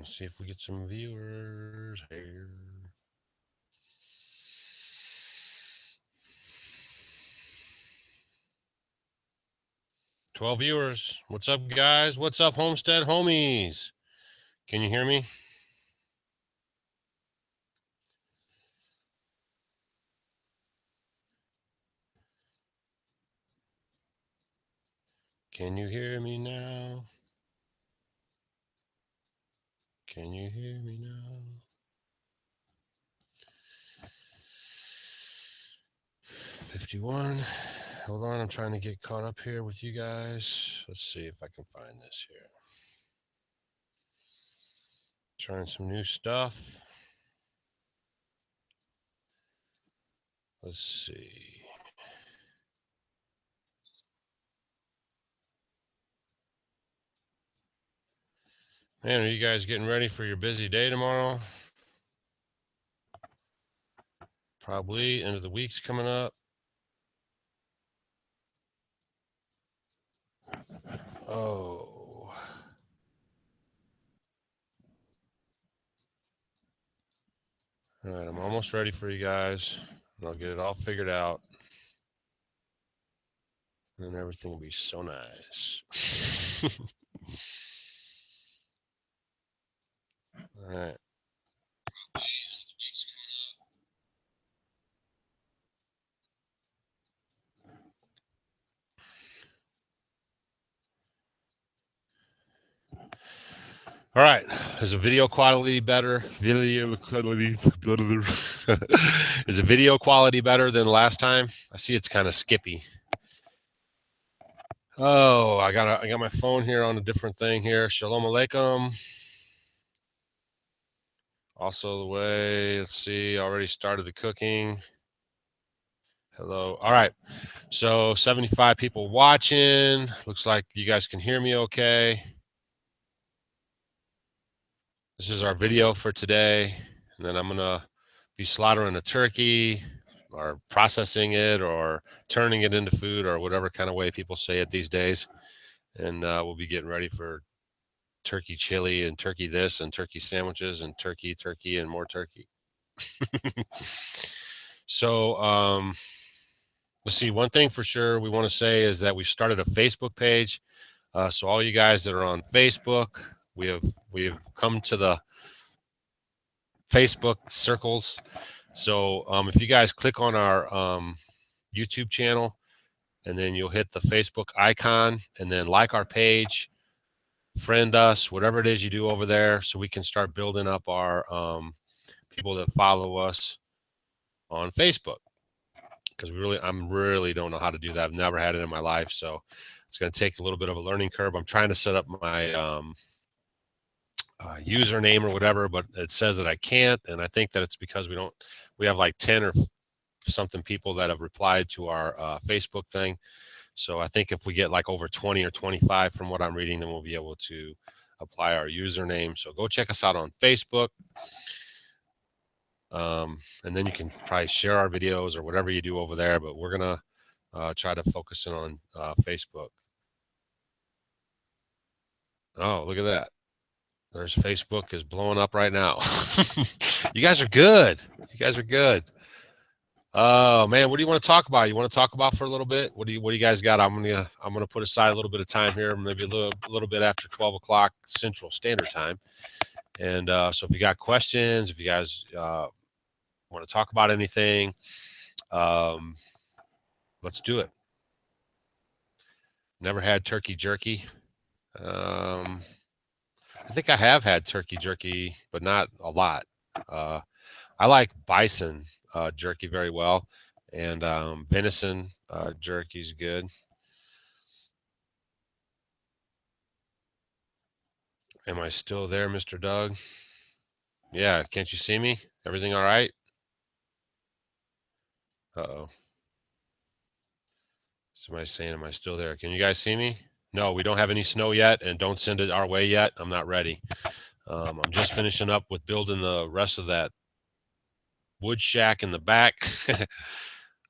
Let's see if we get some viewers here. $12 viewers. What's up, guys? What's up, Homestead Homies? Can you hear me? Can you hear me now? Can you hear me now? 51. Hold on, I'm trying to get caught up here with you guys. Let's see if I can find this here. Trying some new stuff. Let's see. Man, are you guys getting ready for your busy day tomorrow? Probably. End of the week's coming up. Oh. All right, I'm almost ready for you guys. And I'll get it all figured out. And everything will be so nice. All right. All right. Is the video quality better? Video quality better. Is the video quality better than last time? I see it's kind of skippy. Oh, I got my phone here on a different thing here. Shalom Aleichem. Also the way, let's see, already started the cooking. Hello. All right. So 75 people watching. Looks like you guys can hear me okay. This is our video for today. And then I'm going to be slaughtering a turkey or processing it or turning it into food or whatever kind of way people say it these days. And we'll be getting ready for turkey chili and turkey this and turkey sandwiches and turkey and more turkey. So let's see. One thing for sure we want to say is that we started a Facebook page. So all you guys that are on Facebook, we have come to the Facebook circles. So if you guys click on our YouTube channel, and then you'll hit the Facebook icon, and then like our page, friend us, whatever it is you do over there, so we can start building up our people that follow us on Facebook. Because I really don't know how to do that. I've never had it in my life, so it's going to take a little bit of a learning curve. I'm trying to set up my username or whatever, but it says that I can't, and I think that it's because we have like 10 or something people that have replied to our Facebook thing. So I think if we get like over 20 or 25 from what I'm reading, then we'll be able to apply our username. So go check us out on Facebook. And then you can probably share our videos or whatever you do over there, but we're going to try to focus in on Facebook. Oh, look at that. There's Facebook is blowing up right now. You guys are good. You guys are good. Oh man, what do you want to talk about? You want to talk about for a little bit? What do you guys got? I'm gonna put aside a little bit of time here, maybe a little bit after 12 o'clock Central Standard Time. And so if you got questions, if you guys want to talk about anything, let's do it. Never had turkey jerky. I think I have had turkey jerky, but not a lot. I like bison jerky very well, and venison jerky is good. Am I still there, Mr. Doug? Yeah, can't you see me? Everything all right? Uh-oh. Somebody's saying, am I still there? Can you guys see me? No, we don't have any snow yet, and don't send it our way yet. I'm not ready. I'm just finishing up with building the rest of that wood shack in the back.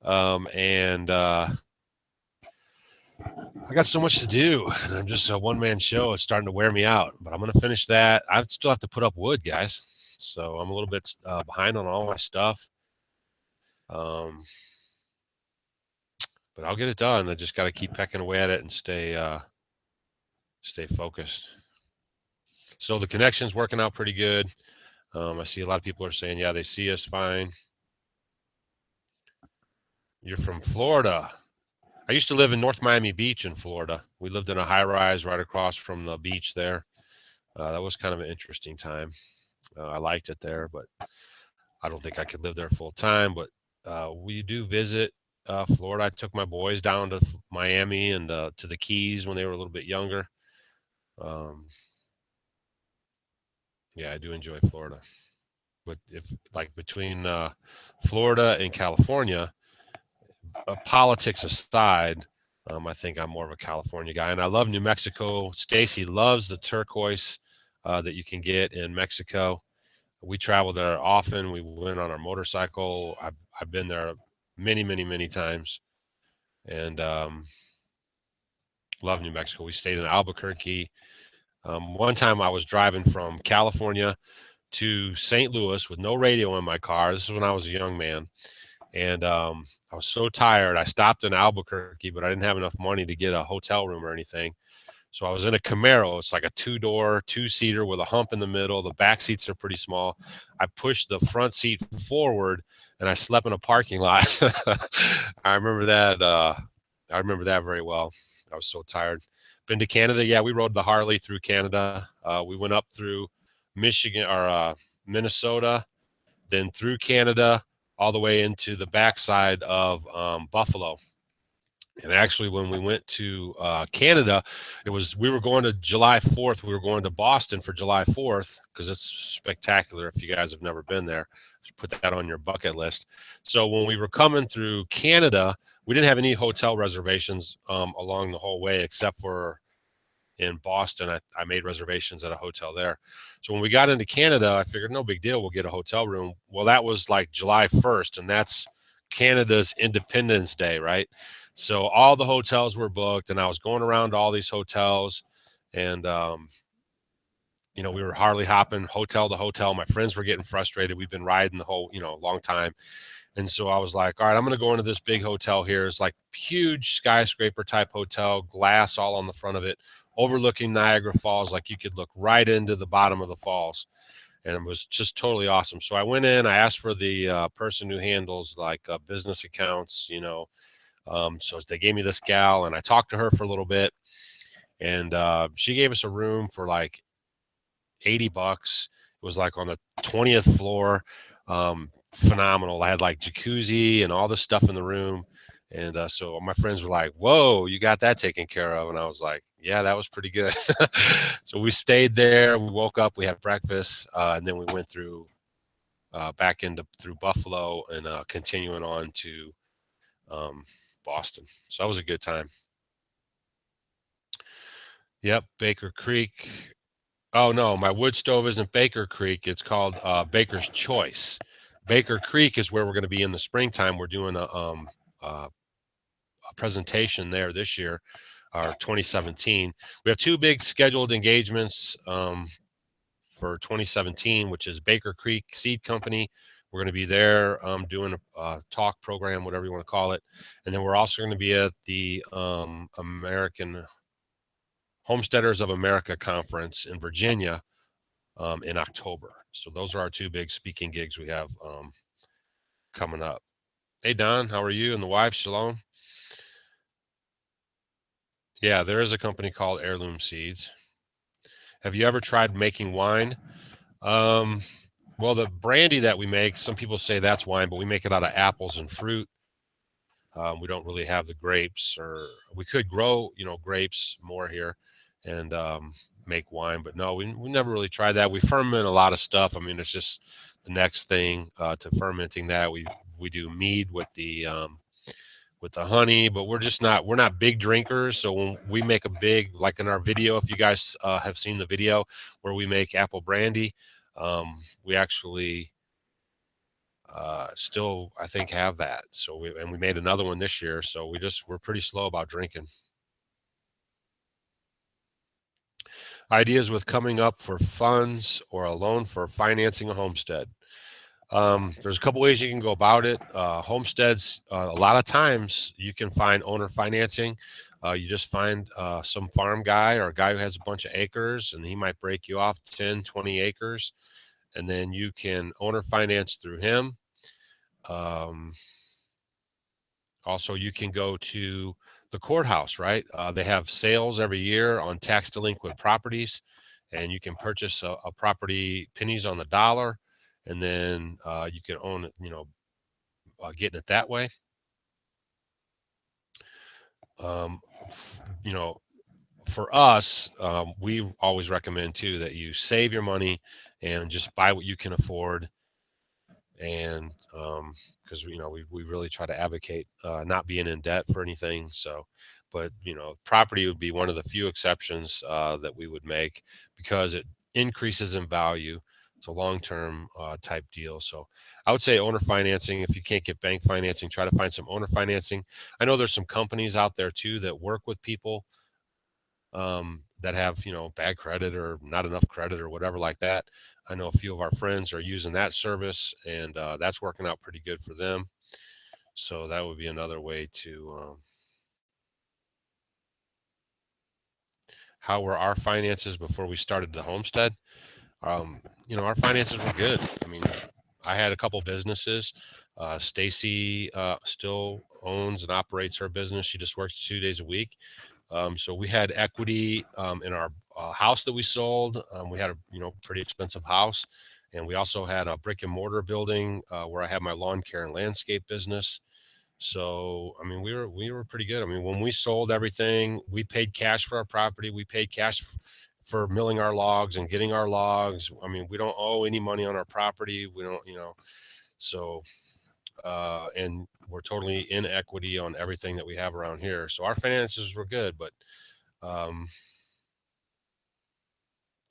And I got so much to do. I'm just a one-man show. It's starting to wear me out, but I'm going to finish that. I still have to put up wood, guys. So I'm a little bit behind on all my stuff. But I'll get it done. I just got to keep pecking away at it and stay focused. So the connection's working out pretty good. I see a lot of people are saying, yeah, they see us fine. You're from Florida. I used to live in North Miami Beach in Florida. We lived in a high rise right across from the beach there. That was kind of an interesting time. I liked it there, but I don't think I could live there full time. But we do visit Florida. I took my boys down to Miami and to the Keys when they were a little bit younger. Yeah, I do enjoy Florida. But if like between Florida and California, politics aside, I think I'm more of a California guy, and I love New Mexico. Stacy loves the turquoise that you can get in Mexico. We travel there often. We went on our motorcycle. I've been there many times, and love New Mexico. We stayed in Albuquerque. One time I was driving from California to St. Louis with no radio in my car. This is when I was a young man. And I was so tired. I stopped in Albuquerque, but I didn't have enough money to get a hotel room or anything. So I was in a Camaro. It's like a two-door, two-seater with a hump in the middle. The back seats are pretty small. I pushed the front seat forward, and I slept in a parking lot. I remember that. I remember that very well. I was so tired. Been to Canada. Yeah, we rode the Harley through Canada. We went up through Michigan or Minnesota, then through Canada, all the way into the backside of Buffalo. And actually, when we went to Canada, we were going to July 4th. We were going to Boston for July 4th because it's spectacular. If you guys have never been there, just put that on your bucket list. So when we were coming through Canada, we didn't have any hotel reservations along the whole way, except for in Boston. I made reservations at a hotel there. So when we got into Canada, I figured no big deal. We'll get a hotel room. Well, that was like July 1st, and that's Canada's Independence Day, right? So all the hotels were booked, and I was going around to all these hotels, and we were Harley hopping hotel to hotel. My friends were getting frustrated. We've been riding the whole, long time. And so I was like, all right, I'm going to go into this big hotel here. It's like huge skyscraper type hotel, glass all on the front of it, overlooking Niagara Falls. Like you could look right into the bottom of the falls. And it was just totally awesome. So I went in, I asked for the person who handles like business accounts, so they gave me this gal, and I talked to her for a little bit, and she gave us a room for like $80. It was like on the 20th floor. Phenomenal. I had like jacuzzi and all this stuff in the room. And so my friends were like, whoa, you got that taken care of. And I was like, yeah, that was pretty good. So we stayed there. We woke up, we had breakfast, and then we went through back through Buffalo and continuing on to Boston. So that was a good time. Yep, Baker Creek. Oh no, my wood stove isn't Baker Creek. It's called Baker's Choice. Baker Creek is where we're going to be in the springtime. We're doing a presentation there this year, or 2017. We have two big scheduled engagements for 2017, which is Baker Creek Seed Company. We're going to be there doing a talk program, whatever you want to call it. And then we're also going to be at the American Homesteaders of America conference in Virginia in October. So those are our two big speaking gigs we have coming up. Hey, Don, how are you and the wife? Shalom. Yeah, there is a company called Heirloom Seeds. Have you ever tried making wine? Well, the brandy that we make, some people say that's wine, but we make it out of apples and fruit. We don't really have the grapes, or we could grow, grapes more here and make wine, but no, we never really tried that. We ferment a lot of stuff. I mean, it's just the next thing to fermenting that. We do mead with the honey, but we're not big drinkers. So when we make a big, like in our video, if you guys have seen the video where we make apple brandy, we actually still, I think, have that. So we made another one this year. So we're pretty slow about drinking. Ideas with coming up for funds or a loan for financing a homestead. There's a couple ways you can go about it. Homesteads, a lot of times you can find owner financing. You just find some farm guy or a guy who has a bunch of acres, and he might break you off 10, 20 acres, and then you can owner finance through him. Um, Also, you can go to the courthouse, right? They have sales every year on tax delinquent properties, and you can purchase a property pennies on the dollar, and then you can own it, getting it that way. Um, you know, for us, we always recommend too that you save your money and just buy what you can afford. And because we really try to advocate not being in debt for anything. So, but property would be one of the few exceptions that we would make because it increases in value. It's a long-term type deal. So I would say owner financing. If you can't get bank financing, try to find some owner financing. I know there's some companies out there too that work with people that have bad credit or not enough credit or whatever like that. I know a few of our friends are using that service, and that's working out pretty good for them. So that would be another way to how were our finances before we started the homestead. um, our finances were good. I mean, I had a couple businesses. Stacy still owns and operates her business. She just works 2 days a week. So we had equity in our house that we sold. We had a pretty expensive house, and we also had a brick and mortar building where I had my lawn care and landscape business. So I mean, we were pretty good. I mean, when we sold everything, we paid cash for our property. We paid cash for milling our logs and getting our logs. I mean, we don't owe any money on our property. We don't, so and we're totally in equity on everything that we have around here. So our finances were good, but um,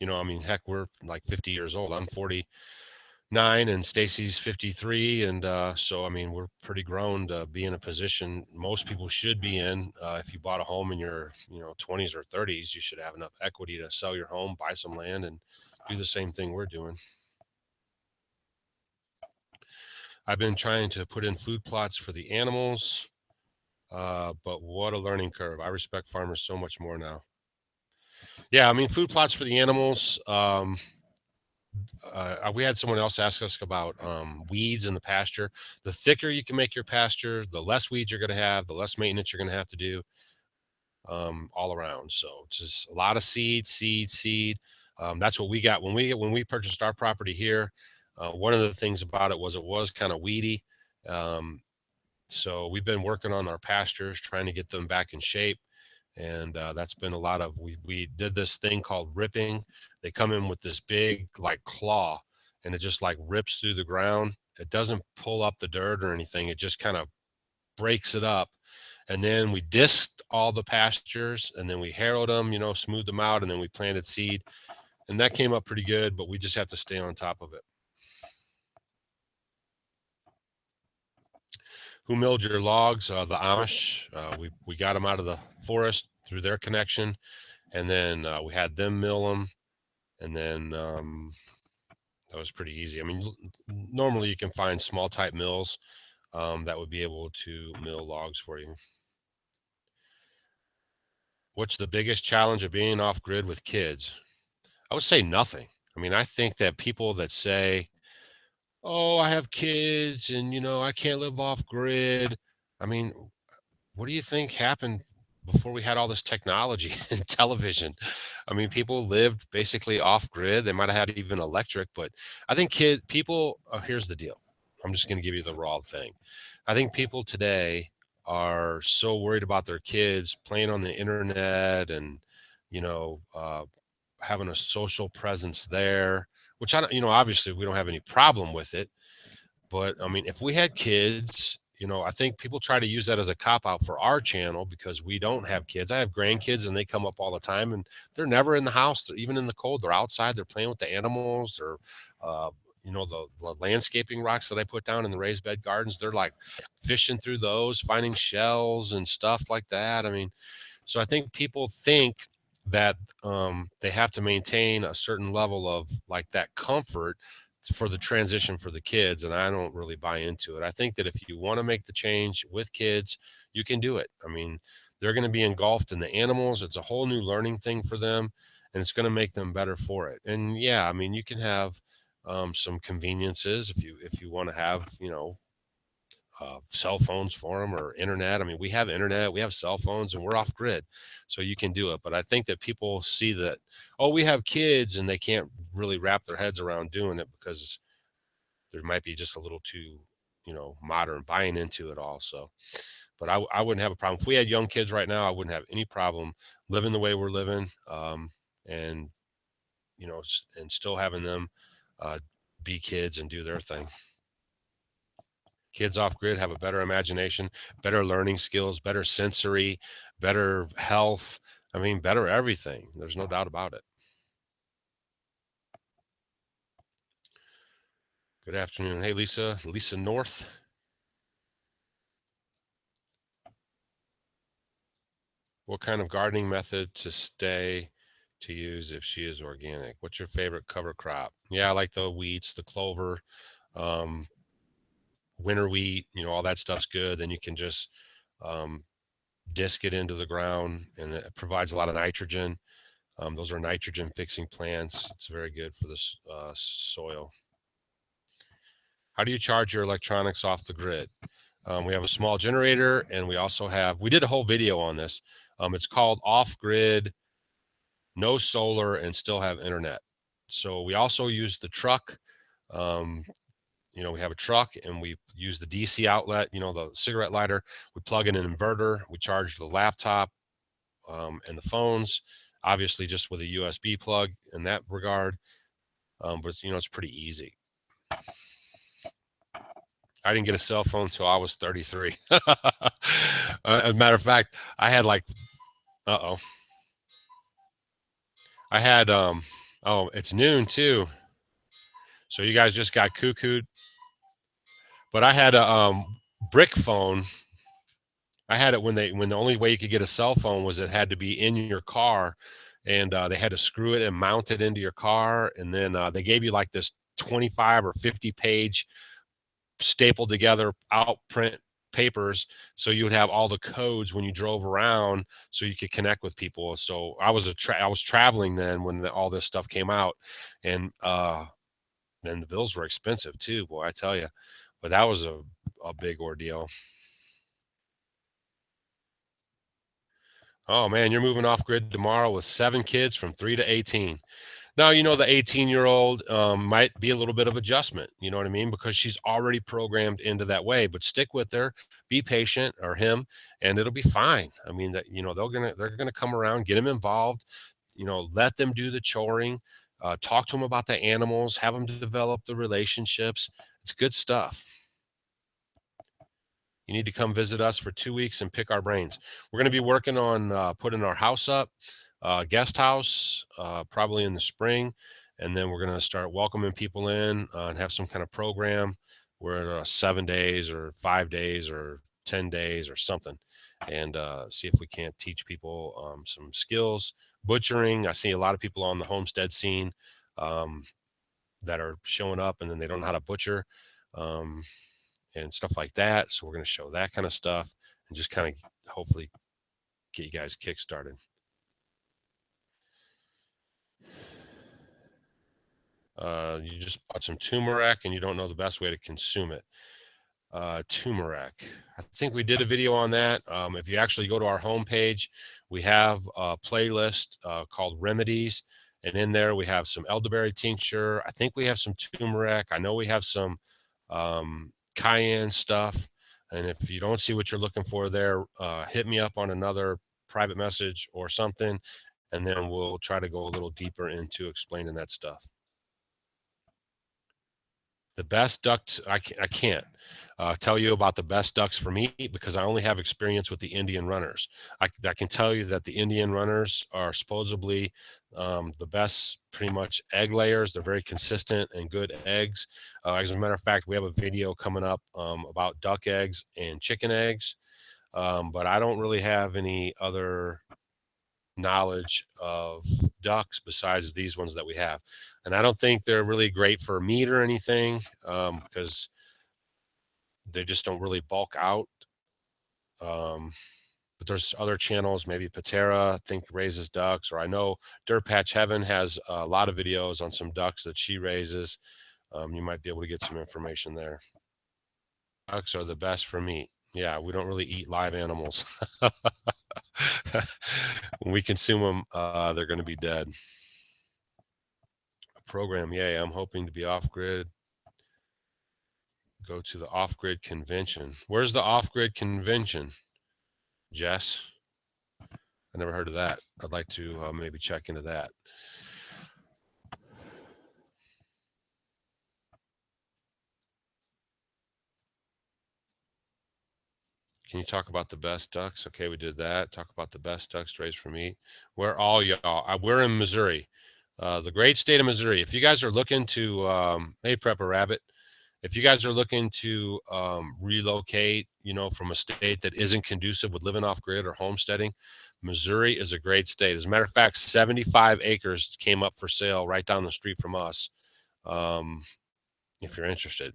I mean, heck, we're like 50 years old. I'm 49 and Stacy's 53. And so, I mean, we're pretty grown to be in a position most people should be in. If you bought a home in your, 20s or 30s, you should have enough equity to sell your home, buy some land, and do the same thing we're doing. I've been trying to put in food plots for the animals. But what a learning curve. I respect farmers so much more now. Yeah, I mean, food plots for the animals. We had someone else ask us about weeds in the pasture. The thicker you can make your pasture, the less weeds you're going to have, the less maintenance you're going to have to do all around. So just a lot of seed, seed, seed. That's what we got when we purchased our property here. One of the things about it was kind of weedy. Um, so we've been working on our pastures, trying to get them back in shape. And that's been a lot of we did this thing called ripping. They come in with this big like claw, and it just like rips through the ground. It doesn't pull up the dirt or anything. It just kind of breaks it up. And then we disked all the pastures, and then we harrowed them, smoothed them out, and then we planted seed, and that came up pretty good. But we just have to stay on top of it. Who milled your logs? The Amish. We got them out of the forest through their connection, and then we had them mill them, and then that was pretty easy. I mean, normally you can find small type mills that would be able to mill logs for you. What's the biggest challenge of being off grid with kids? I would say nothing. I mean, I think that people that say, "Oh, I have kids and I can't live off grid." I mean, what do you think happened before we had all this technology and television? I mean, people lived basically off grid. They might have had even electric, but I think people, here's the deal. I'm just going to give you the raw thing. I think people today are so worried about their kids playing on the internet and, you know, uh, having a social presence there, which I don't, obviously we don't have any problem with it, but I mean, if we had kids, I think people try to use that as a cop out for our channel because we don't have kids. I have grandkids and they come up all the time and they're never in the house. Even in the cold, they're outside. They're playing with the animals. Or, the landscaping rocks that I put down in the raised bed gardens. They're like fishing through those, finding shells and stuff like that. I mean, so I think people think that they have to maintain a certain level of like that comfort for the transition for the kids, and I don't really buy into it. I think that if you want to make the change with kids, you can do it. I mean, they're going to be engulfed in the animals. It's a whole new learning thing for them, and it's going to make them better for it. And yeah, I mean, you can have some conveniences if you want to have, cell phones for them or internet. I mean, we have internet, we have cell phones, and we're off grid, so you can do it. But I think that people see that, oh, we have kids, and they can't really wrap their heads around doing it because there might be just a little too, modern buying into it all. So, but I wouldn't have a problem if we had young kids right now. I wouldn't have any problem living the way we're living, and and still having them uh, be kids and do their thing. Kids off grid have a better imagination, better learning skills, better sensory, better health. I mean, better everything. There's no doubt about it. Good afternoon. Hey, Lisa. Lisa North. What kind of gardening method to use if she is organic? What's your favorite cover crop? Yeah, I like the wheats, the clover, um, winter wheat, all that stuff's good. Then you can just um, disc it into the ground, and it provides a lot of nitrogen. Those are nitrogen fixing plants. It's very good for the soil. How do you charge your electronics off the grid? We have a small generator, and we did a whole video on this. It's called Off Grid, No Solar, and Still Have Internet. So we also use the truck. Um, we have a truck, and we use the DC outlet, the cigarette lighter. We plug in an inverter. We charge the laptop and the phones, obviously just with a USB plug in that regard. But it's pretty easy. I didn't get a cell phone until I was 33. As a matter of fact, I had like, uh oh, I had oh, it's noon too. So you guys just got cuckooed. But I had a brick phone. I had it when the only way you could get a cell phone was it had to be in your car, and they had to screw it and mount it into your car, and then they gave you like this 25 or 50-page stapled together outprint papers, so you would have all the codes when you drove around so you could connect with people. So I was traveling then when all this stuff came out, and then the bills were expensive too, boy, I tell you. But that was a big ordeal. Oh man, you're moving off grid tomorrow with 7 kids from 3 to 18. Now, the 18-year-old might be a little bit of adjustment, you know what I mean? Because she's already programmed into that way, but stick with her, be patient, or him, and it'll be fine. I mean, that, they're gonna come around, get them involved, let them do the choring, talk to them about the animals, have them develop the relationships. It's good stuff. You need to come visit us for 2 weeks and pick our brains. We're going to be working on putting our house up, guest house, probably in the spring. And then we're going to start welcoming people in and have some kind of program where 7 days or 5 days or 10 days or something. And see if we can't teach people some skills. Butchering. I see a lot of people on the homestead scene um, that are showing up and then they don't know how to butcher. Um, and stuff like that. So we're going to show that kind of stuff and just kind of hopefully get you guys kick started. You just bought some turmeric and you don't know the best way to consume it. Turmeric. I think we did a video on that. If you actually go to our homepage, we have a playlist called Remedies. And in there, we have some elderberry tincture. I think we have some turmeric. I know we have some cayenne stuff. And if you don't see what you're looking for there, hit me up on another private message or something, and then we'll try to go a little deeper into explaining that stuff. The best ducks, I can't tell you about the best ducks for me because I only have experience with the Indian runners. I can tell you that the Indian runners are supposedly the best, pretty much egg layers. They're very consistent and good eggs. As a matter of fact, we have a video coming up about duck eggs and chicken eggs, but I don't really have any other knowledge of ducks besides these ones that we have. And I don't think they're really great for meat or anything, because they just don't really bulk out. Um, but there's other channels, maybe Patera, I think raises ducks, or I know Dirt Patch Heaven has a lot of videos on some ducks that she raises. You might be able to get some information there. Ducks are the best for meat. Yeah, we don't really eat live animals. When we consume them, they're going to be dead. A program, yay! I'm hoping to be off grid. Go to the Off-Grid convention. Where's the Off-Grid convention, Jess? I never heard of that. I'd like to maybe check into that. Can you talk about the best ducks? Okay, we did that. Talk about the best ducks raised for meat. Where all y'all? We're in Missouri, the great state of Missouri. If you guys are looking to, hey, Prepper Rabbit, if you guys are looking to relocate, from a state that isn't conducive with living off grid or homesteading, Missouri is a great state. As a matter of fact, 75 acres came up for sale right down the street from us. If you're interested.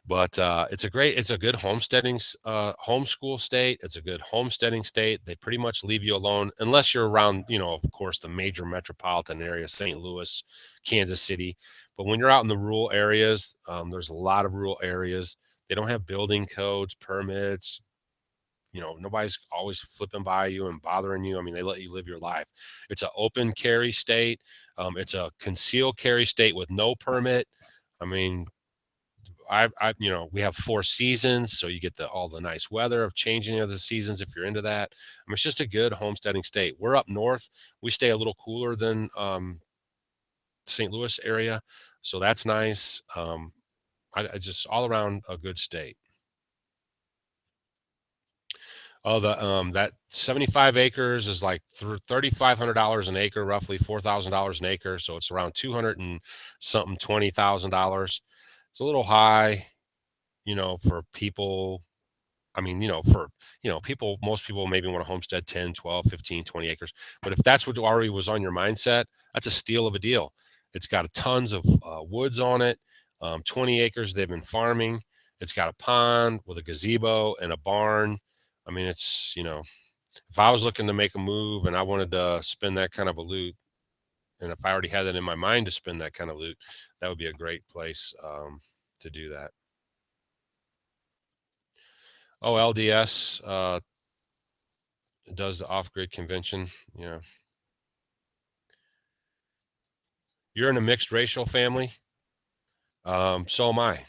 But it's a good homesteading homeschool state. It's a good homesteading state. They pretty much leave you alone unless you're around, of course, the major metropolitan area, St. Louis, Kansas City. But when you're out in the rural areas, there's a lot of rural areas. They don't have building codes, permits. Nobody's always flipping by you and bothering you. I mean, they let you live your life. It's an open carry state. It's a concealed carry state with no permit. I mean, we have 4 seasons, so you get all the nice weather of changing of the seasons if you're into that. I mean, it's just a good homesteading state. We're up north. We stay a little cooler than St. Louis area, so that's nice. I just all around a good state. Oh, that 75 acres is like $3,500 an acre, roughly $4,000 an acre. So it's around 200 and something $20,000. It's a little high, for people. I mean, people, most people maybe want to homestead 10, 12, 15, 20 acres. But if that's what already was on your mindset, that's a steal of a deal. It's got tons of woods on it, 20 acres they've been farming. It's got a pond with a gazebo and a barn. I mean, if I was looking to make a move and I wanted to spend that kind of a loot, and if I already had that in my mind to spend that kind of loot, that would be a great place to do that. Oh, LDS does the off-grid convention. Yeah. You're in a mixed racial family. So am I.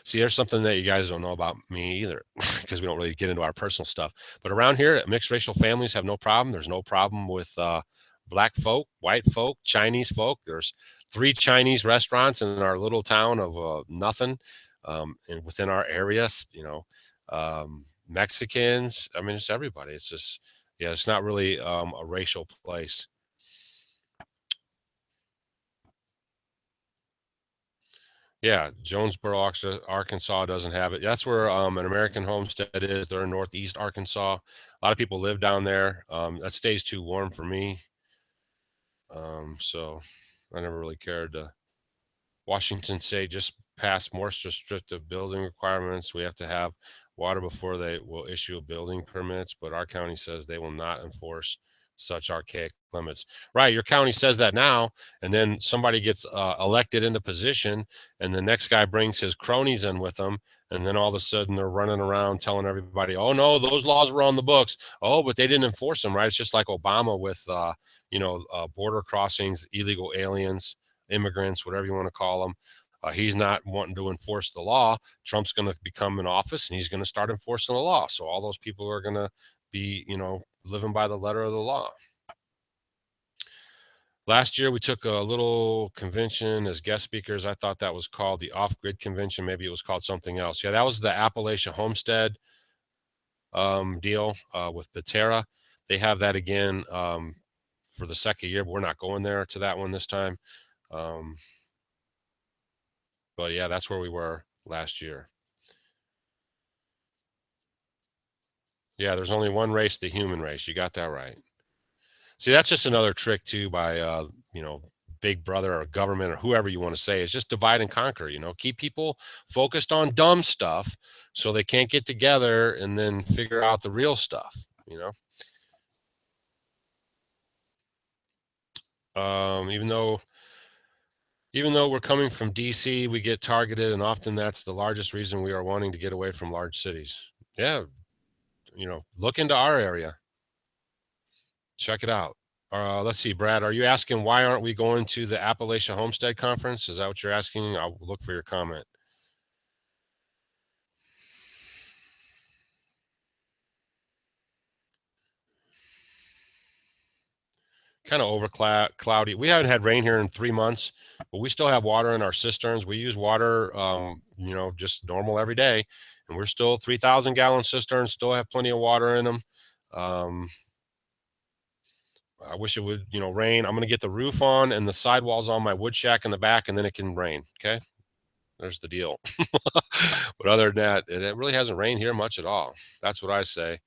See, there's something that you guys don't know about me either, because we don't really get into our personal stuff. But around here, mixed racial families have no problem. There's no problem with black folk, white folk, Chinese folk. There's 3 Chinese restaurants in our little town of nothing, and within our area, Mexicans. I mean, it's everybody. It's just, yeah, it's not really a racial place. Yeah, Jonesboro, Arkansas doesn't have it. That's where an American Homestead is. They're in Northeast Arkansas. A lot of people live down there. That stays too warm for me. So I never really cared to. Washington State just passed more restrictive building requirements. We have to have water before they will issue building permits, but our county says they will not enforce such archaic limits. Right, your county says that now, and then somebody gets elected into position, and the next guy brings his cronies in with them, and then all of a sudden they're running around telling everybody, "Oh no, those laws were on the books. Oh, but they didn't enforce them." Right? It's just like Obama with border crossings, illegal aliens, immigrants, whatever you want to call them. He's not wanting to enforce the law. Trump's going to become in office and he's going to start enforcing the law. So all those people are going to be, living by the letter of the law. Last year, we took a little convention as guest speakers. I thought that was called the Off-Grid Convention. Maybe it was called something else. Yeah, that was the Appalachia Homestead deal with Patera. They have that again for the second year, but we're not going there to that one this time. But yeah, that's where we were last year. Yeah, there's only one race, the human race. You got that right. See, that's just another trick too by Big Brother or government or whoever you want to say. Is just divide and conquer. Keep people focused on dumb stuff so they can't get together and then figure out the real stuff. Even though we're coming from DC, we get targeted, and often that's the largest reason we are wanting to get away from large cities. Yeah, look into our area. Check it out. Let's see, Brad, are you asking why aren't we going to the Appalachia Homestead Conference? Is that what you're asking? I'll look for your comment. Kind of cloudy. We haven't had rain here in 3 months, but we still have water in our cisterns. We use water, just normal every day, and we're still 3,000-gallon cisterns. Still have plenty of water in them. I wish it would, rain. I'm going to get the roof on and the sidewalls on my wood shack in the back, and then it can rain. Okay, there's the deal. But other than that, it really hasn't rained here much at all. That's what I say.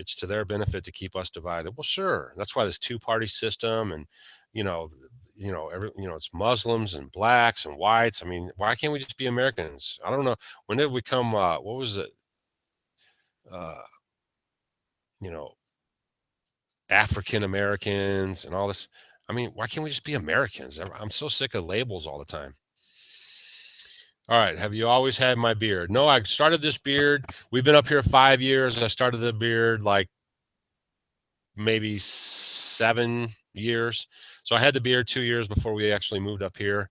It's to their benefit to keep us divided. Well, sure. That's why this two-party system, and it's Muslims and blacks and whites. I mean, why can't we just be Americans? I don't know. When did we come? What was it? Uh, you know, African Americans and all this. I mean, why can't we just be Americans? I'm so sick of labels all the time. All right. Have you always had my beard? No, I started this beard. We've been up here 5 years. I started the beard like maybe 7 years. So I had the beard 2 years before we actually moved up here.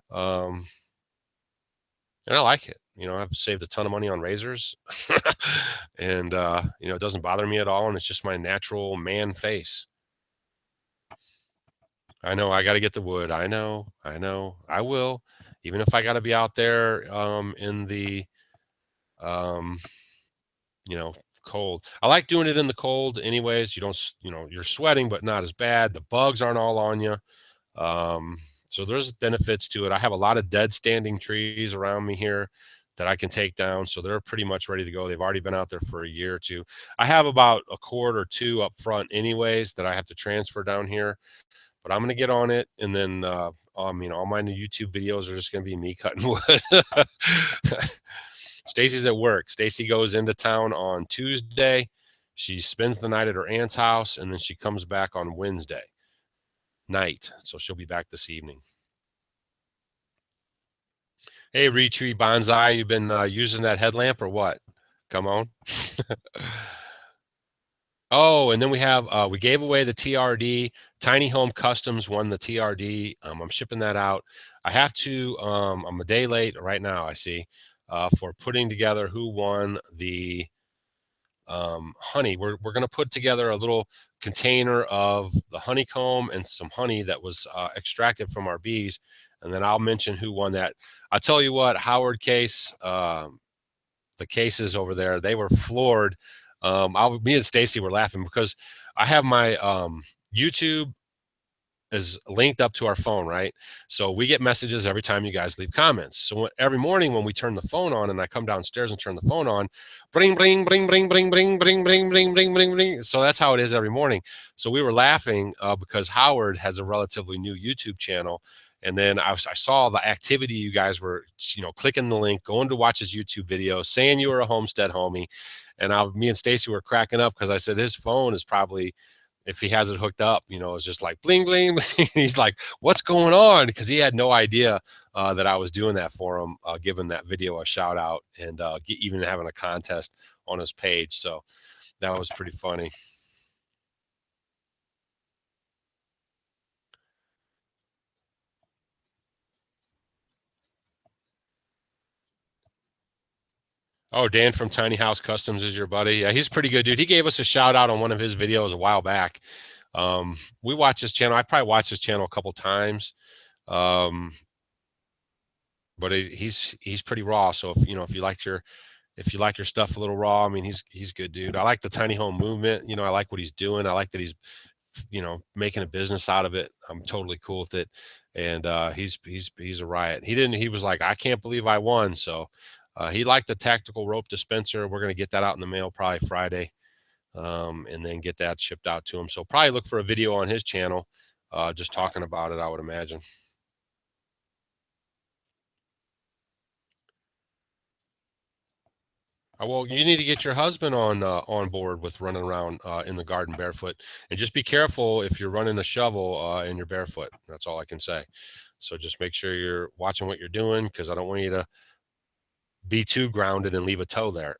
And I like it. I've saved a ton of money on razors and, it doesn't bother me at all. And it's just my natural man face. I know I got to get the wood. I know. I will, even if I got to be out there in the, um, cold. I like doing it in the cold anyways. You don't, you're sweating, but not as bad. The bugs aren't all on you. So there's benefits to it. I have a lot of dead standing trees around me here that I can take down. So they're pretty much ready to go. They've already been out there for a year or two. I have about a cord or two up front anyways that I have to transfer down here. But I'm going to get on it, and then, all my new YouTube videos are just going to be me cutting wood. Stacy's at work. Stacy goes into town on Tuesday. She spends the night at her aunt's house, and then she comes back on Wednesday night. So she'll be back this evening. Hey, Retree Bonsai, you've been using that headlamp or what? Come on. Oh, and then we gave away the TRD. Tiny Home Customs won the TRD. I'm shipping that out. I have to, I'm a day late right now, I see, for putting together who won the honey. We're going to put together a little container of the honeycomb and some honey that was extracted from our bees. And then I'll mention who won that. I'll tell you what, Howard case, the cases over there, they were floored. Me and Stacy were laughing because I have my YouTube is linked up to our phone, right? So we get messages every time you guys leave comments. So every morning when we turn the phone on and I come downstairs and turn the phone on, bring, bring, bring, bring, bring, bring, bring, bring, bring, bring, bring, bring. So that's how it is every morning. So we were laughing because Howard has a relatively new YouTube channel. And then I saw the activity you guys were, clicking the link, going to watch his YouTube video, saying you were a homestead homie. And me and Stacy were cracking up because I said his phone is probably, if he has it hooked up, it's just like bling, bling, bling. He's like, what's going on? Because he had no idea that I was doing that for him, giving that video a shout out and even having a contest on his page. So that was pretty funny. Oh, Dan from Tiny House Customs is your buddy. Yeah, he's a pretty good dude. He gave us a shout out on one of his videos a while back. We watch his channel. I probably watched his channel a couple times. But he's pretty raw. So if you like your stuff a little raw, I mean, he's good, dude. I like the tiny home movement. I like what he's doing. I like that he's, making a business out of it. I'm totally cool with it. And he's a riot. He was like, I can't believe I won. So He liked the tactical rope dispenser. We're going to get that out in the mail probably Friday, and then get that shipped out to him. So probably look for a video on his channel, just talking about it, I would imagine. Well, you need to get your husband on board with running around in the garden barefoot, and just be careful if you're running a shovel and you're barefoot. That's all I can say. So just make sure you're watching what you're doing, because I don't want you to be too grounded and leave a toe there.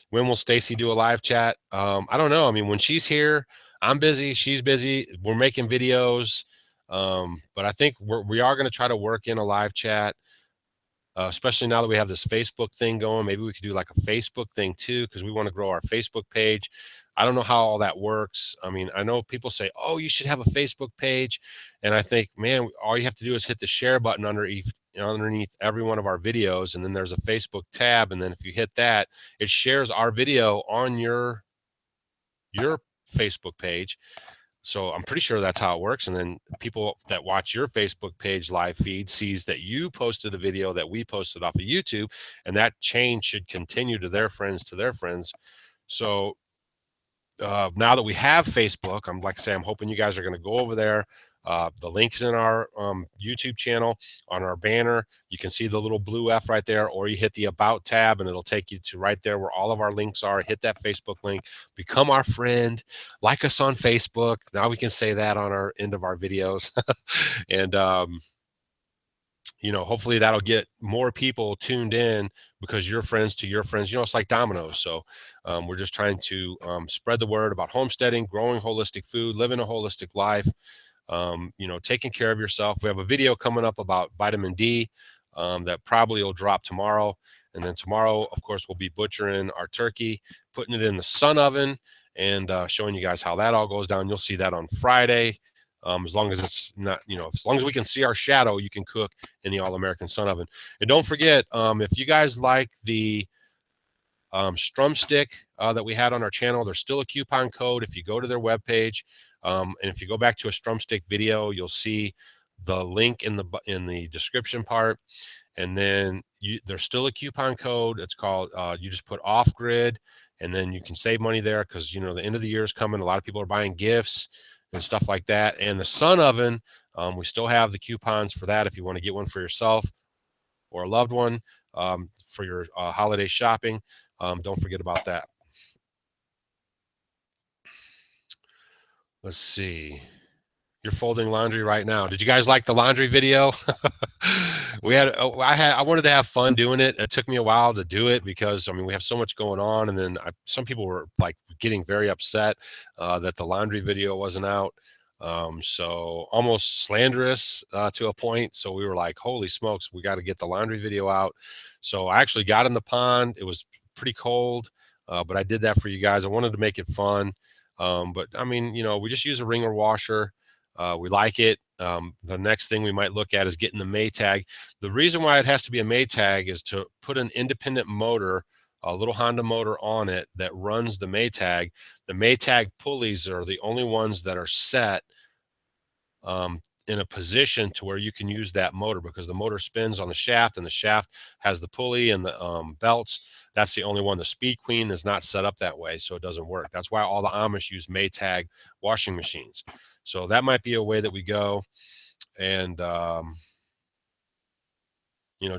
When will Stacy do a live chat? I don't know. I mean, when she's here, I'm busy. She's busy. We're making videos, but I think we are going to try to work in a live chat. Especially now that we have this Facebook thing going. Maybe we could do like a Facebook thing too, because we want to grow our Facebook page. I don't know how all that works. I mean, I know people say, oh, you should have a Facebook page. And I think, man, all you have to do is hit the share button underneath every one of our videos. And then there's a Facebook tab. And then if you hit that, it shares our video on your Facebook page. So I'm pretty sure that's how it works. And then people that watch your Facebook page live feed sees that you posted a video that we posted off of YouTube, and that chain should continue to their friends, So now that we have Facebook, I'm hoping you guys are going to go over there. The link's in our YouTube channel on our banner. You can see the little blue F right there, or you hit the About tab and it'll take you to right there where all of our links are. Hit that Facebook link, become our friend, like us on Facebook. Now we can say that on our end of our videos. And, hopefully that'll get more people tuned in, because your friends to your friends, it's like dominoes. So we're just trying to spread the word about homesteading, growing holistic food, living a holistic life. Taking care of yourself. We have a video coming up about vitamin D that probably will drop tomorrow. And then tomorrow, of course, we'll be butchering our turkey, putting it in the sun oven, and showing you guys how that all goes down. You'll see that on Friday. As long as it's not, as long as we can see our shadow, you can cook in the All-American Sun Oven. And don't forget, if you guys like the Strum Stick that we had on our channel, there's still a coupon code if you go to their webpage. And if you go back to a Strum Stick video, you'll see the link in the description part. And then there's still a coupon code. It's called, you just put Offgrid, and then you can save money there, because, the end of the year is coming. A lot of people are buying gifts and stuff like that. And the Sun Oven, we still have the coupons for that if you want to get one for yourself or a loved one for your holiday shopping. Don't forget about that. Let's see. You're folding laundry right now. Did you guys like the laundry video? I wanted to have fun doing it. It took me a while to do it, because we have so much going on. And then some people were like getting very upset that the laundry video wasn't out. So almost slanderous to a point. So we were like, holy smokes, we got to get the laundry video out. So I actually got in the pond. It was pretty cold, but I did that for you guys. I wanted to make it fun. But we just use a wringer washer. We like it. The next thing we might look at is getting the Maytag. The reason why it has to be a Maytag is to put an independent motor, a little Honda motor on it that runs the Maytag. The Maytag pulleys are the only ones that are set in a position to where you can use that motor, because the motor spins on the shaft, and the shaft has the pulley and the belts. That's the only one. The Speed Queen is not set up that way, so it doesn't work. That's why all the Amish use Maytag washing machines. So that might be a way that we go, and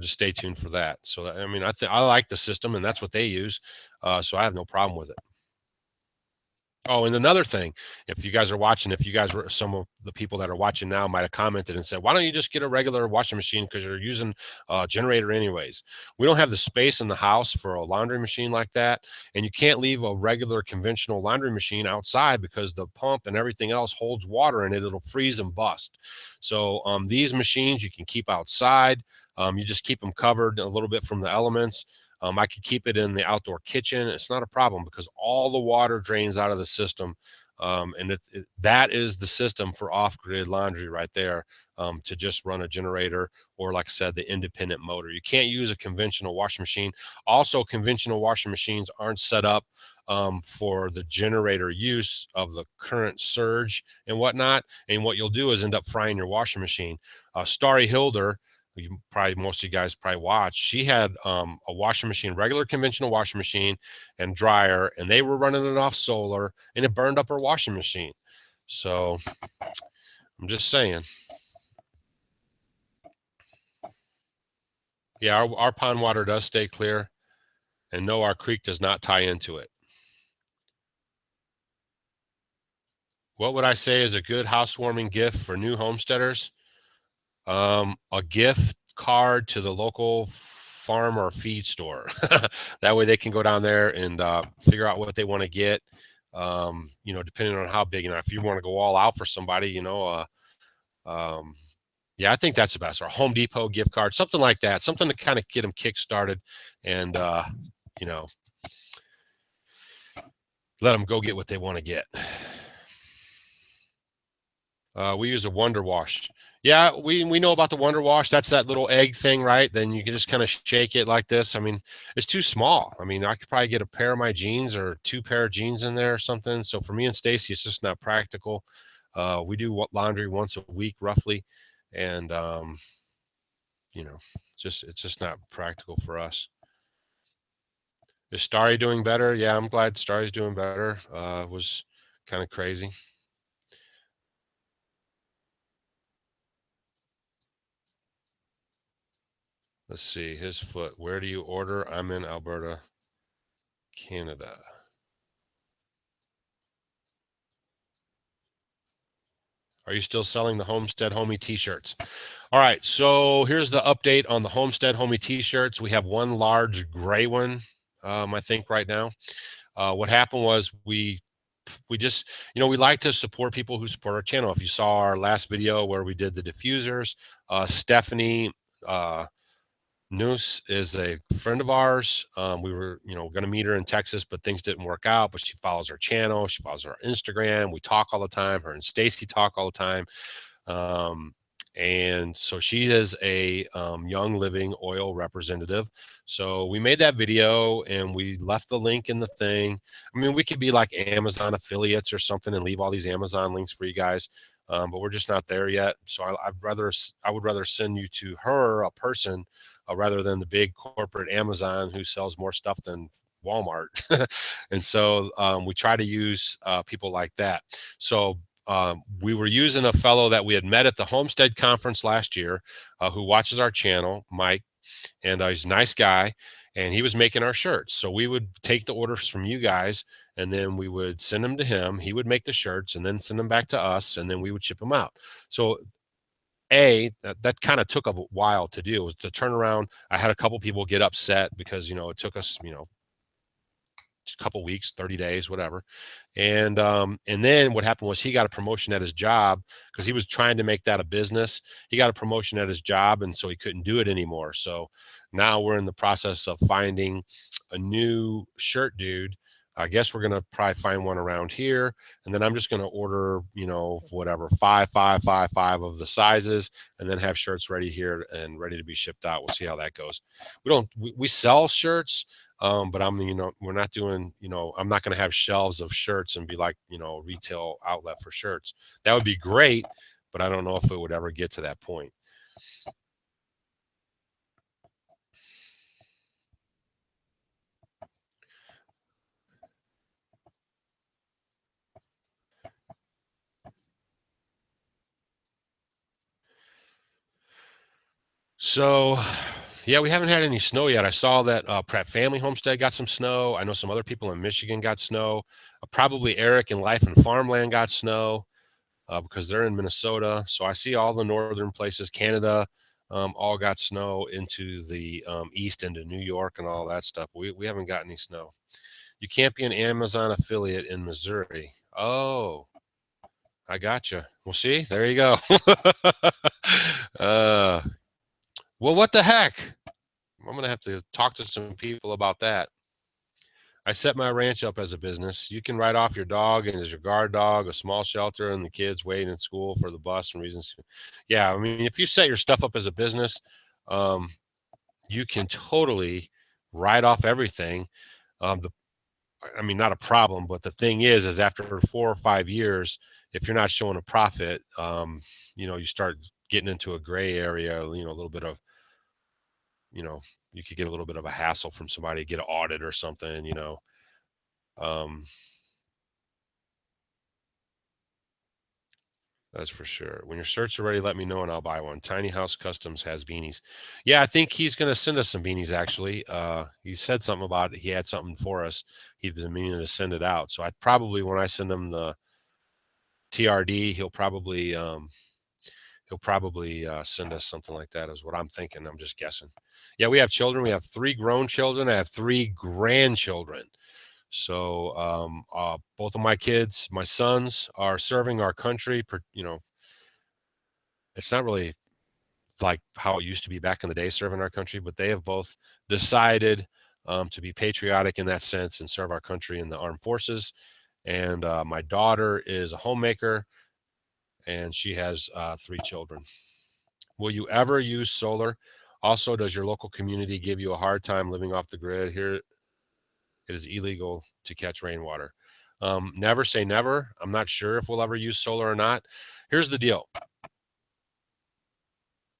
just stay tuned for that. So I like the system, and that's what they use, so I have no problem with it. Oh, and another thing, if you guys are watching, some of the people that are watching now might have commented and said, why don't you just get a regular washing machine, because you're using a generator anyways. We don't have the space in the house for a laundry machine like that. And you can't leave a regular conventional laundry machine outside, because the pump and everything else holds water in it. It'll freeze and bust. So these machines you can keep outside. You just keep them covered a little bit from the elements. I could keep it in the outdoor kitchen. It's not a problem, because all the water drains out of the system. And that is the system for off-grid laundry right there, to just run a generator, or like I said, the independent motor. You can't use a conventional washing machine. Also, conventional washing machines aren't set up for the generator use of the current surge and whatnot. And what you'll do is end up frying your washing machine. Starry Hilder, most of you guys probably watched. She had a washing machine, regular conventional washing machine and dryer, and they were running it off solar, and it burned up her washing machine. So I'm just saying. Yeah, our pond water does stay clear, and no, our creek does not tie into it. What would I say is a good housewarming gift for new homesteaders? A gift card to the local farm or feed store. That way they can go down there and figure out what they want to get. Depending on how big. If you want to go all out for somebody, yeah, I think that's the best. Or a Home Depot gift card, something like that, something to kind of get them kick-started and, let them go get what they want to get. We use a Wonder Wash. Yeah, we know about the Wonder Wash. That's that little egg thing, right? Then you can just kind of shake it like this. I mean, it's too small. I mean, I could probably get a pair of my jeans or 2 pair of jeans in there or something. So for me and Stacy, it's just not practical. We do laundry once a week roughly, and it's just not practical for us. Is Starry doing better? Yeah, I'm glad Starry's doing better. It was kind of crazy. Let's see, his foot. Where do you order? I'm in Alberta, Canada. Are you still selling the Homestead Homie t-shirts? All right, so here's the update on the Homestead Homie t-shirts. We have one large gray one, I think right now. What happened was we just, we like to support people who support our channel. If you saw our last video where we did the diffusers, Stephanie, Noose is a friend of ours. We were, going to meet her in Texas, but things didn't work out. But she follows our channel. She follows our Instagram. We talk all the time. Her and Stacy talk all the time. And so she is a Young Living oil representative. So we made that video and we left the link in the thing. I mean, we could be like Amazon affiliates or something and leave all these Amazon links for you guys. But we're just not there yet. So I would rather send you to her, a person, rather than the big corporate Amazon who sells more stuff than Walmart. And so we try to use people like that. So we were using a fellow that we had met at the Homestead Conference last year who watches our channel, Mike, and he's a nice guy, and he was making our shirts. So we would take the orders from you guys, and then we would send them to him. He would make the shirts and then send them back to us, and then we would ship them out. So that kind of took a while to do. It was the turnaround. I had a couple people get upset because, it took us, a couple weeks, 30 days, whatever. And then what happened was he got a promotion at his job because he was trying to make that a business. He got a promotion at his job, and so he couldn't do it anymore. So now we're in the process of finding a new shirt dude. I guess we're going to probably find one around here. And then I'm just going to order, whatever, 5 of the sizes, and then have shirts ready here and ready to be shipped out. We'll see how that goes. We sell shirts. But we're not doing, I'm not going to have shelves of shirts and be like, a retail outlet for shirts. That would be great, but I don't know if it would ever get to that point. So, yeah, we haven't had any snow yet. I saw that Pratt Family Homestead got some snow. I know some other people in Michigan got snow. Probably Eric and Life and Farmland got snow because they're in Minnesota. So I see all the northern places, Canada, all got snow into the east, into New York and all that stuff. We haven't got any snow. You can't be an Amazon affiliate in Missouri. Oh, I gotcha. Well, see, there you go. Well, what the heck? I'm going to have to talk to some people about that. I set my ranch up as a business. You can write off your dog and as your guard dog, a small shelter, and the kids waiting in school for the bus and reasons. Yeah, I mean, if you set your stuff up as a business, you can totally write off everything. Not a problem, but the thing is after 4 or 5 years, if you're not showing a profit, you start getting into a gray area, a little bit of, you could get a little bit of a hassle from somebody to get an audit or something, That's for sure. When your shirts are ready, let me know and I'll buy one. Tiny House Customs has beanies. Yeah, I think he's going to send us some beanies actually. He said something about it. He had something for us. He's been meaning to send it out. So I probably, when I send him the TRD, he'll probably send us something like that is what I'm thinking. I'm just guessing. Yeah, we have children. We have 3 grown children. I have 3 grandchildren. So both of my kids, my sons, are serving our country. It's not really like how it used to be back in the day serving our country, but they have both decided to be patriotic in that sense and serve our country in the armed forces. And my daughter is a homemaker, and she has 3 children. Will you ever use solar? Also, does your local community give you a hard time living off the grid? Here, it is illegal to catch rainwater. Never say never. I'm not sure if we'll ever use solar or not. Here's the deal.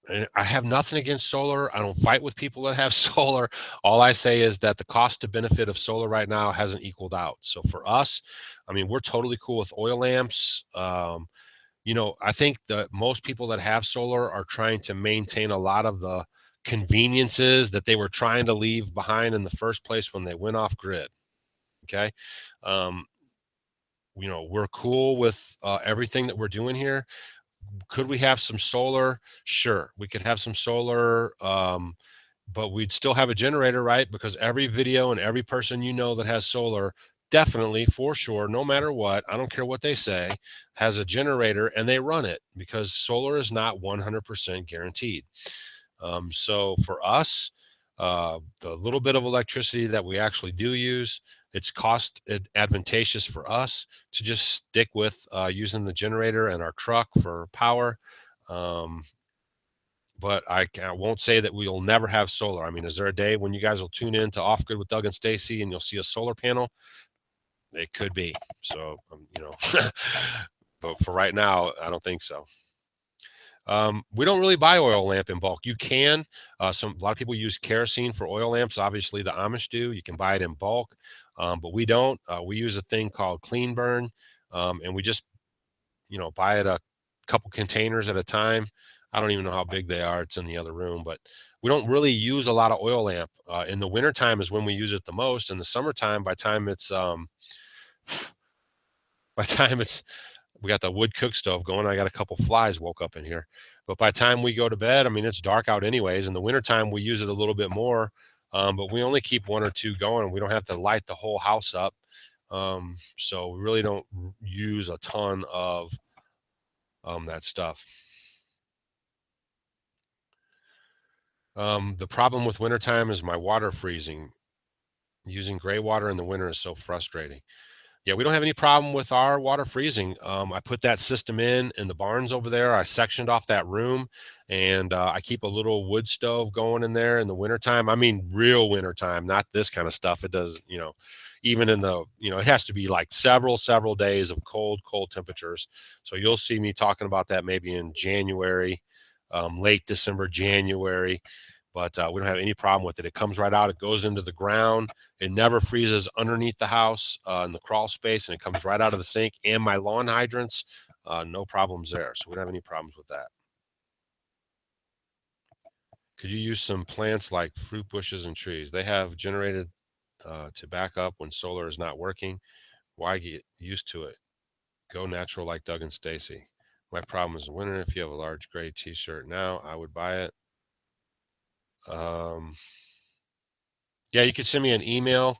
And I have nothing against solar. I don't fight with people that have solar. All I say is that the cost to benefit of solar right now hasn't equaled out. So for us, I mean, we're totally cool with oil lamps. I think that most people that have solar are trying to maintain a lot of the conveniences that they were trying to leave behind in the first place when they went off grid. Okay. Um, we're cool with everything that we're doing here. Could we have some solar? Sure, we could have some solar, but we'd still have a generator, right? Because every video and every person that has solar, definitely, for sure, no matter what, I don't care what they say, has a generator and they run it because solar is not 100% guaranteed. So for us, the little bit of electricity that we actually do use, it's cost advantageous for us to just stick with using the generator and our truck for power. But I won't say that we'll never have solar. I mean, is there a day when you guys will tune in to Offgrid with Doug and Stacy and you'll see a solar panel? It could be. So, but for right now, I don't think so. We don't really buy oil lamp in bulk. You can. A lot of people use kerosene for oil lamps. Obviously, the Amish do. You can buy it in bulk, but we don't. We use a thing called Clean Burn, and we just buy it a couple containers at a time. I don't even know how big they are. It's in the other room, but we don't really use a lot of oil lamp. In the wintertime is when we use it the most. In the summertime, by time it's we got the wood cook stove going. I got a couple flies woke up in here. But by the time we go to bed, I mean, it's dark out anyways. In the wintertime, we use it a little bit more, but we only keep 1 or 2 going. We don't have to light the whole house up. So we really don't use a ton of that stuff. The problem with wintertime is my water freezing. Using gray water in the winter is so frustrating. Yeah, we don't have any problem with our water freezing. I put that system in the barns over there. I sectioned off that room, and I keep a little wood stove going in there in the wintertime. I mean, real wintertime, not this kind of stuff. It does, even in the, it has to be like several days of cold temperatures. So you'll see me talking about that maybe in January, late December, January. But we don't have any problem with it. It comes right out. It goes into the ground. It never freezes underneath the house in the crawl space, and it comes right out of the sink and my lawn hydrants. No problems there. So we don't have any problems with that. Could you use some plants like fruit bushes and trees? They have generated to back up when solar is not working. Why get used to it? Go natural like Doug and Stacy. My problem is the winter. If you have a large gray t-shirt now, I would buy it. Yeah, you could send me an email,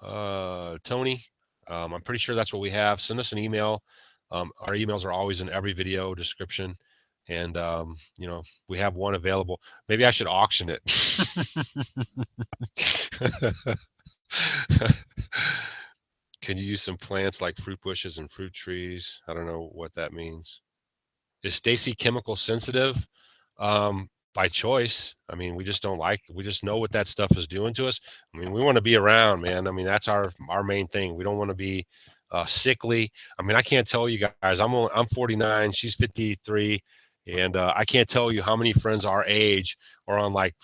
Tony. I'm pretty sure that's what we have. Send us an email. Our emails are always in every video description. And, we have one available. Maybe I should auction it. Can you use some plants like fruit bushes and fruit trees? I don't know what that means. Is Stacy chemical sensitive? By choice. I mean, we just know what that stuff is doing to us. I mean, we want to be around, man. I mean, that's our main thing. We don't want to be sickly. I mean, I can't tell you guys, I'm 49, she's 53, And I can't tell you how many friends our age are on like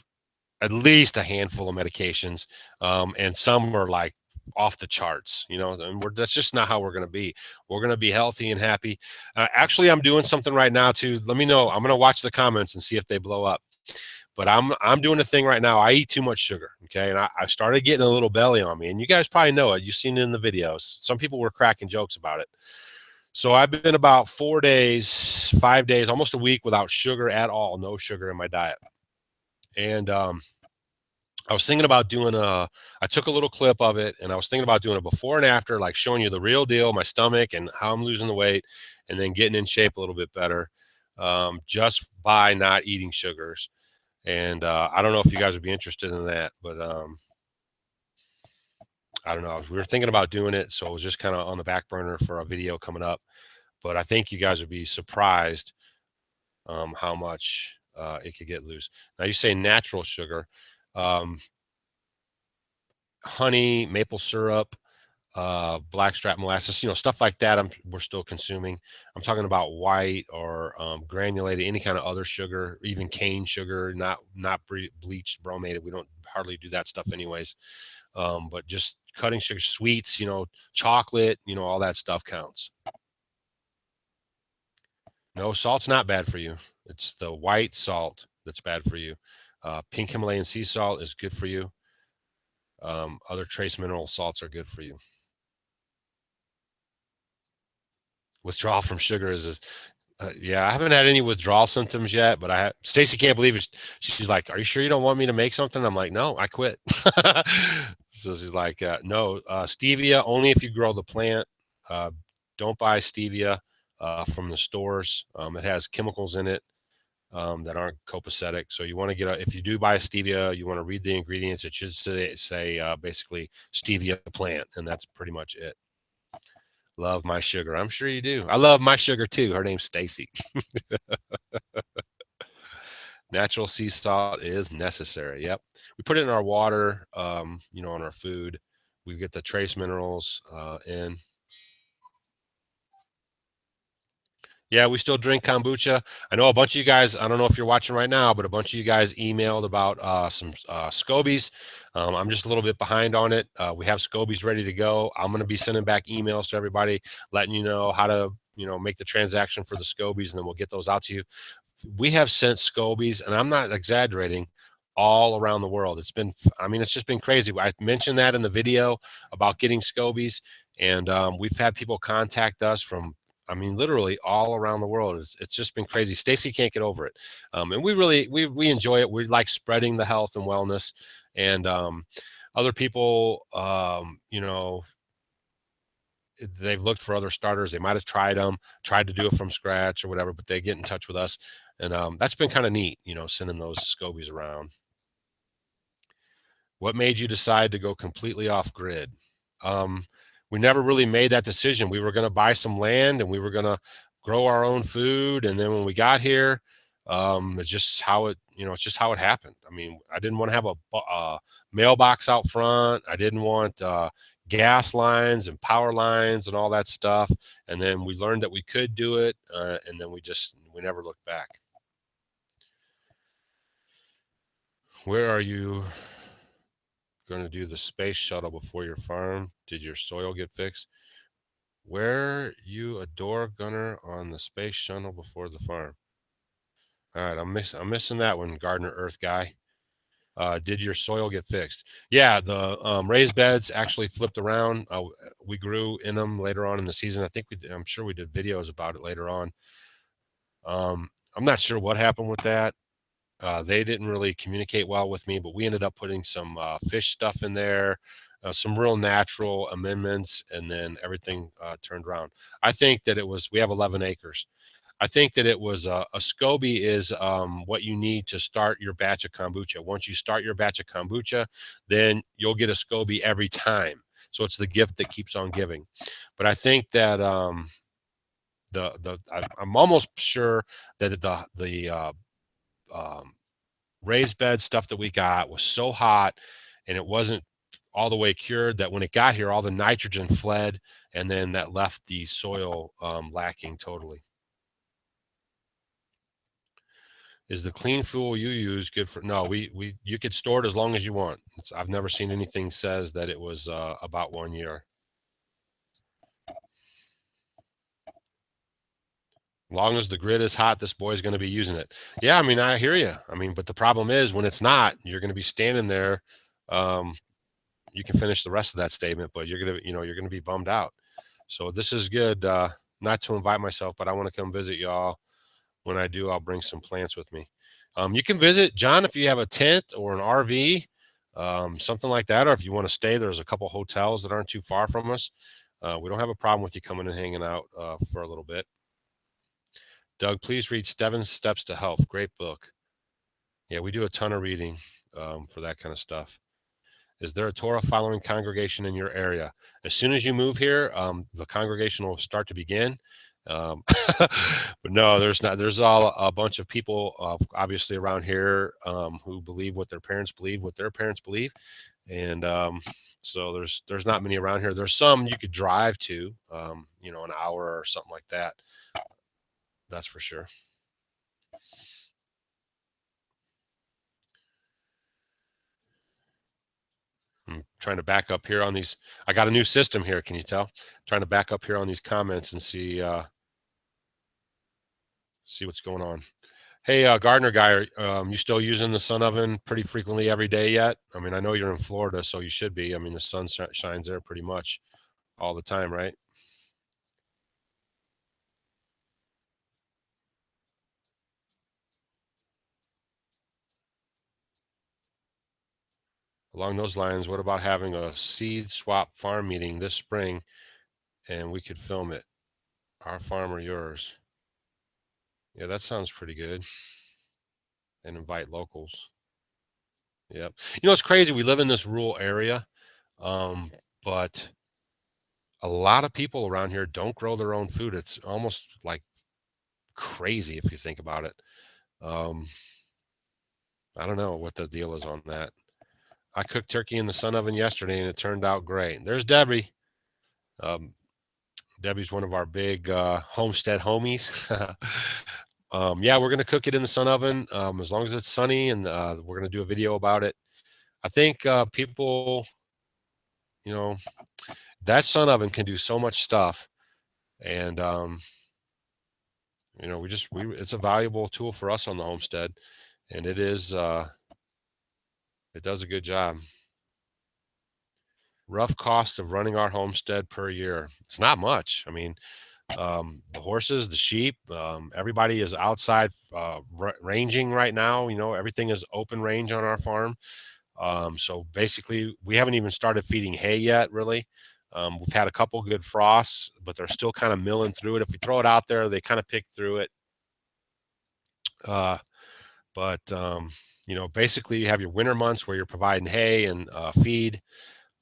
at least a handful of medications, and some are like off the charts, you know, and that's just not how we're going to be. We're going to be healthy and happy. Actually, I'm doing something right now too. Let me know. I'm going to watch the comments and see if they blow up. But I'm doing a thing right now. I eat too much sugar, okay, and I started getting a little belly on me. And you guys probably know it. You've seen it in the videos. Some people were cracking jokes about it. So I've been about 4 days, 5 days, almost a week without sugar at all. No sugar in my diet. And I was thinking about doing I took a little clip of it and I was thinking about doing a before and after, like showing you the real deal, my stomach and how I'm losing the weight and then getting in shape a little bit better, just by not eating sugars. And I don't know if you guys would be interested in that, but I don't know. We were thinking about doing it, so it was just kind of on the back burner for a video coming up. But I think you guys would be surprised how much it could get loose. Now you say natural sugar, honey, maple syrup, blackstrap molasses, you know, stuff like that. We're still consuming. I'm talking about white or granulated, any kind of other sugar, even cane sugar, not bleached, bromated. We don't hardly do that stuff anyways. But just cutting sugar, sweets, you know, chocolate, you know, all that stuff counts. No, salt's not bad for you. It's the white salt that's bad for you. Pink Himalayan sea salt is good for you. Other trace mineral salts are good for you. Withdrawal from sugar is yeah, I haven't had any withdrawal symptoms yet, but Stacy can't believe it. She's like, "Are you sure you don't want me to make something?" I'm like, "No, I quit." So she's like, "No, stevia only if you grow the plant. Don't buy stevia from the stores. It has chemicals in it that aren't copacetic. So you want to if you do buy stevia, you want to read the ingredients. It should say basically stevia plant, and that's pretty much it." Love my sugar. I'm sure you do. I love my sugar too. Her name's Stacy. Natural sea salt is necessary. Yep. We put it in our water, you know, on our food. We get the trace minerals in. Yeah, we still drink kombucha. I know a bunch of you guys, I don't know if you're watching right now, but a bunch of you guys emailed about some Scobies. I'm just a little bit behind on it. We have Scobies ready to go. I'm going to be sending back emails to everybody, letting you know how to, you know, make the transaction for the Scobies, and then we'll get those out to you. We have sent Scobies, and I'm not exaggerating, all around the world. I mean, it's just been crazy. I mentioned that in the video about getting Scobies, and we've had people contact us from, I mean, literally all around the world. It's just been crazy. Stacy can't get over it. And we really, we enjoy it. We like spreading the health and wellness, and other people, you know, they've looked for other starters. They might've tried to do it from scratch or whatever, but they get in touch with us. And that's been kind of neat, you know, sending those Scobies around. What made you decide to go completely off grid? We never really made that decision. We were going to buy some land and we were going to grow our own food. And then when we got here, it's just how it, you know, it's just how it happened. I mean, I didn't want to have a mailbox out front. I didn't want gas lines and power lines and all that stuff. And then we learned that we could do it. And then we never looked back. Where are you going to do the space shuttle before your farm? Did your soil get fixed? Where you a door gunner on the space shuttle before the farm? All right, I'm missing that one, Gardener Earth guy. Did your soil get fixed? Yeah, the raised beds actually flipped around. We grew in them later on in the season. I'm sure we did videos about it later on. I'm not sure what happened with that. They didn't really communicate well with me, but we ended up putting some fish stuff in there, some real natural amendments, and then everything turned around. I think that we have 11 acres. I think that it was a SCOBY is what you need to start your batch of kombucha. Once you start your batch of kombucha, then you'll get a SCOBY every time. So it's the gift that keeps on giving. But I think that I'm almost sure that the raised bed stuff that we got was so hot and it wasn't all the way cured that when it got here, all the nitrogen fled, and then that left the soil lacking totally. Is the clean fuel you use good for? No, you could store it as long as you want. I've never seen anything says that it was about 1 year. Long as the grid is hot, this boy's going to be using it. Yeah, I mean, I hear you. I mean, but the problem is when it's not, you're going to be standing there. You can finish the rest of that statement, but you're going to, you're going to be bummed out. So this is good. Not to invite myself, but I want to come visit y'all. When I do, I'll bring some plants with me. You can visit John if you have a tent or an RV, something like that, or if you want to stay. There's a couple hotels that aren't too far from us. We don't have a problem with you coming and hanging out for a little bit. Doug, please read Steven's Steps to Health. Great book. Yeah, we do a ton of reading for that kind of stuff. Is there a Torah following congregation in your area? As soon as you move here, the congregation will start to begin. But no, there's not. There's all a bunch of people, obviously around here, who believe what their parents believe, and so there's not many around here. There's some you could drive to, an hour or something like that. That's for sure. I'm trying to back up here on these. I got a new system here. Can you tell? Trying to back up here on these comments and see what's going on. Hey, Gardner guy, you still using the sun oven pretty frequently every day yet? I mean, I know you're in Florida, so you should be. I mean, the sun shines there pretty much all the time, right? Along those lines, what about having a seed swap farm meeting this spring and we could film it? Our farm or yours? Yeah, that sounds pretty good. And invite locals. Yep. It's crazy. We live in this rural area, but a lot of people around here don't grow their own food. It's almost like crazy if you think about it. I don't know what the deal is on that. I cooked turkey in the sun oven yesterday and it turned out great. There's Debbie. Debbie's one of our big homestead homies. Yeah, we're going to cook it in the sun oven as long as it's sunny, and we're going to do a video about it. I think people, that sun oven can do so much stuff, and it's a valuable tool for us on the homestead, and it is it does a good job. Rough cost of running our homestead per year. It's not much. I mean, the horses, the sheep, everybody is outside ranging right now. Everything is open range on our farm. So basically, we haven't even started feeding hay yet, really. We've had a couple good frosts, but they're still kind of milling through it. If we throw it out there, they kind of pick through it. Basically, you have your winter months where you're providing hay and feed.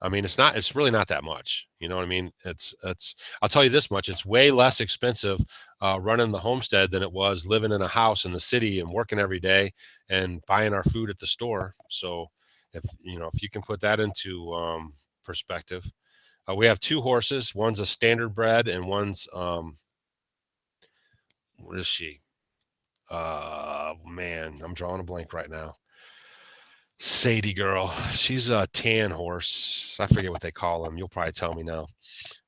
I mean, it's really not that much. You know what I mean? I'll tell you this much. It's way less expensive running the homestead than it was living in a house in the city and working every day and buying our food at the store. So if you can put that into perspective, we have two horses. One's a standard bred and one's, what is she? Man, I'm drawing a blank right now. Sadie girl. She's a tan horse. I forget what they call them. You'll probably tell me now.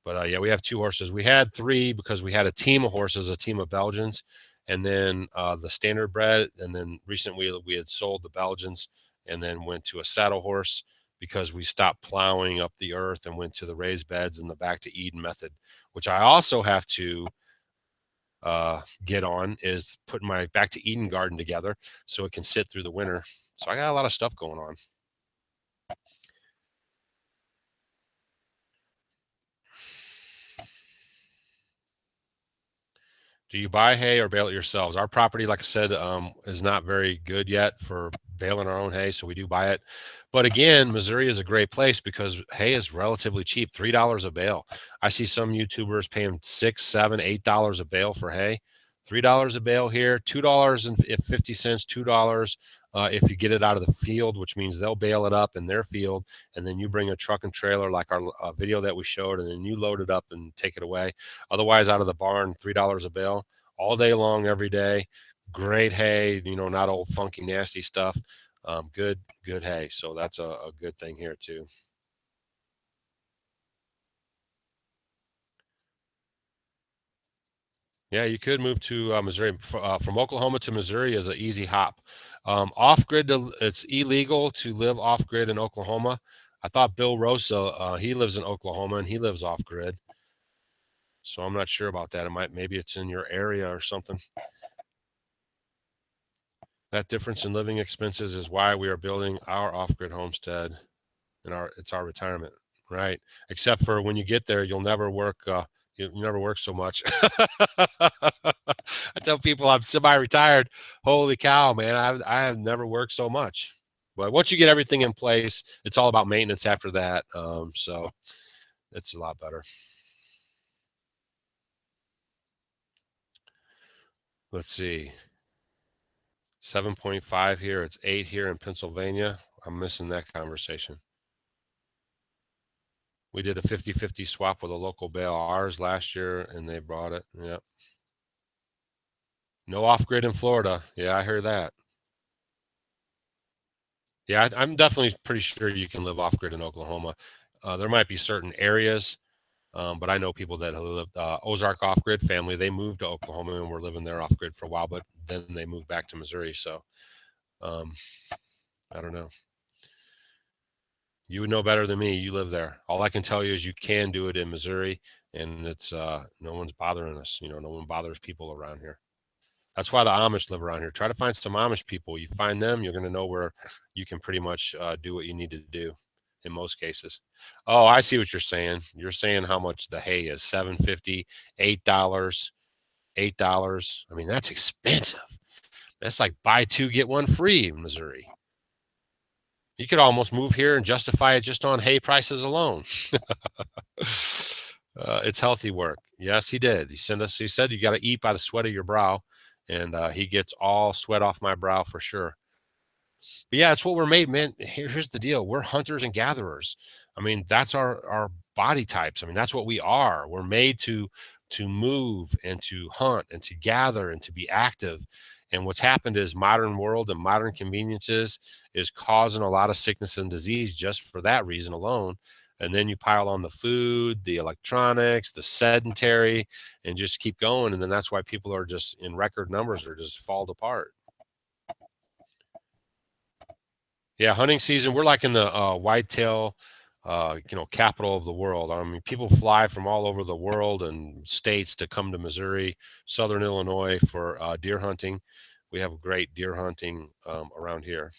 But yeah, we have two horses. We had three because we had a team of horses, a team of Belgians, and then the standard bred. And then recently we had sold the Belgians and then went to a saddle horse because we stopped plowing up the earth and went to the raised beds and the back to Eden method, which I also have to get on, is putting my back to Eden garden together so it can sit through the winter. So I got a lot of stuff going on. Do you buy hay or bale it yourselves? Our property, like I said, is not very good yet for baling our own hay, so we do buy it. But again, Missouri is a great place because hay is relatively cheap, $3 a bale. I see some YouTubers paying $6, $7, $8 a bale for hay. $3 a bale here, $2.50, $2 if you get it out of the field, which means they'll bale it up in their field, and then you bring a truck and trailer like our video that we showed, and then you load it up and take it away. Otherwise, out of the barn, $3 a bale all day long, every day. great hay, not old funky nasty stuff. Good hay. So that's a good thing here too. Yeah, you could move to Missouri. From Oklahoma to Missouri is an easy hop. Off-grid, it's illegal to live off-grid in Oklahoma. I thought Bill Rosa, he lives in Oklahoma and he lives off-grid. So I'm not sure about that. Maybe it's in your area or something. That difference in living expenses is why we are building our off-grid homestead, and it's our retirement, right? Except for when you get there, you'll never work. You never work so much. I tell people I'm semi-retired. Holy cow, man! I have never worked so much. But once you get everything in place, it's all about maintenance after that. So it's a lot better. Let's see. 7.5 here. It's 8 here in Pennsylvania. I'm missing that conversation. We did a 50-50 swap with a local bale ours last year, and they brought it. Yeah. No off-grid in Florida. Yeah, I heard that. Yeah, I'm definitely pretty sure you can live off-grid in Oklahoma. There might be certain areas, but I know people that live Ozark off-grid family. They moved to Oklahoma and were living there off-grid for a while, but then they moved back to Missouri. So I don't know. You would know better than me. You live there. All I can tell you is you can do it in Missouri, and it's no one's bothering us. No one bothers people around here. That's why the Amish live around here. Try to find some Amish people. You find them, you're going to know where you can pretty much do what you need to do in most cases. Oh, I see what you're saying. You're saying how much the hay is: $7.50, $8, $8. I mean, that's expensive. That's like buy two get one free in Missouri. You could almost move here and justify it just on hay prices alone. It's healthy work. Yes, he did. He said you got to eat by the sweat of your brow, and he gets all sweat off my brow for sure. But yeah, it's what we're made, man. Here's the deal: we're hunters and gatherers. I mean, that's our body types. I mean, that's what we are. We're made to move and to hunt and to gather and to be active. And what's happened is modern world and modern conveniences is causing a lot of sickness and disease just for that reason alone. And then you pile on the food, the electronics, the sedentary, and just keep going. And then that's why people are just in record numbers are just fall apart. Yeah, hunting season, we're like in the whitetail, capital of the world. I mean, people fly from all over the world and states to come to Missouri, Southern Illinois for deer hunting. We have great deer hunting around here.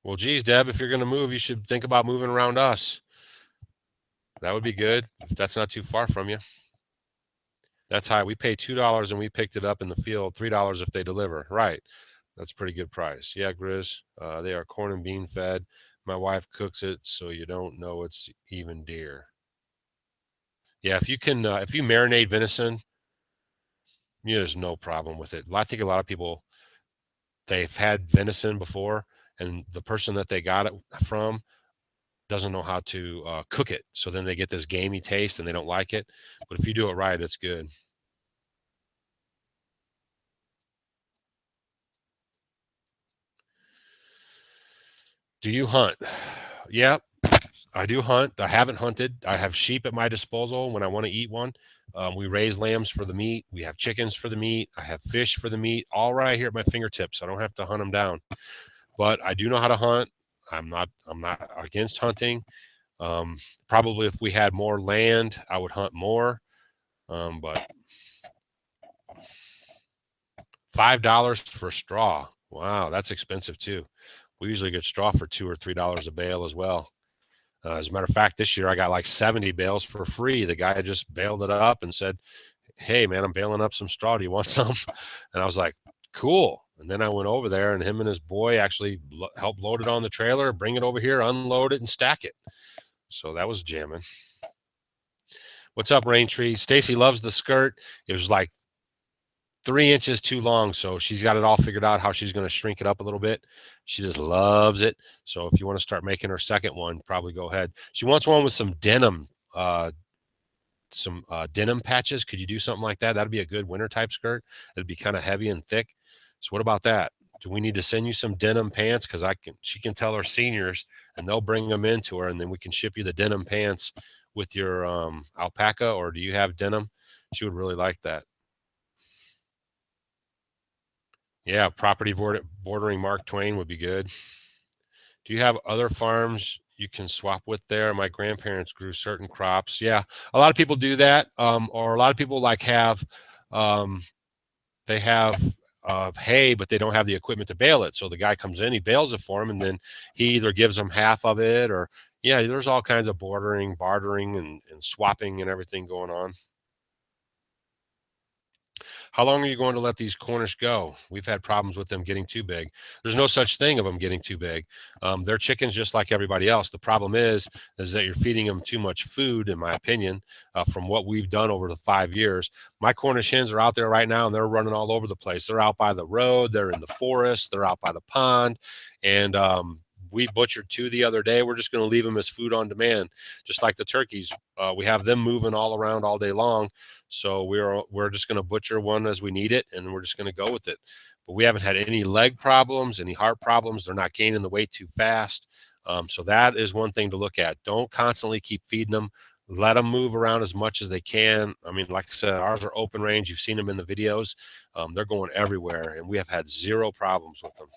Well, geez, Deb, if you're going to move, you should think about moving around us. That would be good if that's not too far from you. That's high. We pay $2 and we picked it up in the field, $3 if they deliver. Right. That's a pretty good price. Yeah, Grizz. They are corn and bean fed. My wife cooks it so you don't know it's even deer. Yeah, if you marinate venison, there's no problem with it. I think a lot of people, they've had venison before, and the person that they got it from doesn't know how to cook it. So then they get this gamey taste and they don't like it. But if you do it right, it's good. Do you hunt? Yeah, I do hunt. I haven't hunted. I have sheep at my disposal when I want to eat one. We raise lambs for the meat. We have chickens for the meat. I have fish for the meat, all right here at my fingertips. I don't have to hunt them down. But I do know how to hunt. I'm not against hunting. Probably if we had more land, I would hunt more. But $5 for straw. Wow, that's expensive too. We usually get straw for $2 or $3 a bale as well. As a matter of fact, this year I got like 70 bales for free. The guy just baled it up and said, "Hey, man, I'm baling up some straw. Do you want some?" And I was like, "Cool." And then I went over there, and him and his boy actually helped load it on the trailer, bring it over here, unload it, and stack it. So that was jamming. What's up, Rain Tree? Stacy loves the skirt. It was like 3 inches too long, so she's got it all figured out how she's going to shrink it up a little bit. She just loves it. So if you want to start making her second one, probably go ahead. She wants one with some denim some denim patches. Could you do something like that? That'd be a good winter type skirt. It'd be kind of heavy and thick. So what about that? Do we need to send you some denim pants? Because she can tell her seniors, and they'll bring them into her, and then we can ship you the denim pants with your alpaca. Or do you have denim? She would really like that. Yeah, property bordering Mark Twain would be good. Do you have other farms you can swap with there? My grandparents grew certain crops. Yeah, a lot of people do that, or a lot of people like have um, they have hay, but they don't have the equipment to bale it. So the guy comes in, he bales it for him, and then he either gives them half of it, or yeah, there's all kinds of bartering, and swapping and everything going on. How long are you going to let these Cornish go? We've had problems with them getting too big. There's no such thing of them getting too big. They're chickens just like everybody else. The problem is that you're feeding them too much food, in my opinion, from what we've done over the 5 years. My Cornish hens are out there right now, and they're running all over the place. They're out by the road. They're in the forest. They're out by the pond. And we butchered 2 the other day. We're just going to leave them as food on demand, just like the turkeys. We have them moving all around all day long. So we're just going to butcher one as we need it, and we're just going to go with it. But we haven't had any leg problems, any heart problems. They're not gaining the weight too fast. So that is one thing to look at. Don't constantly keep feeding them. Let them move around as much as they can. I mean, like I said, ours are open range. You've seen them in the videos. They're going everywhere, and we have had 0 problems with them.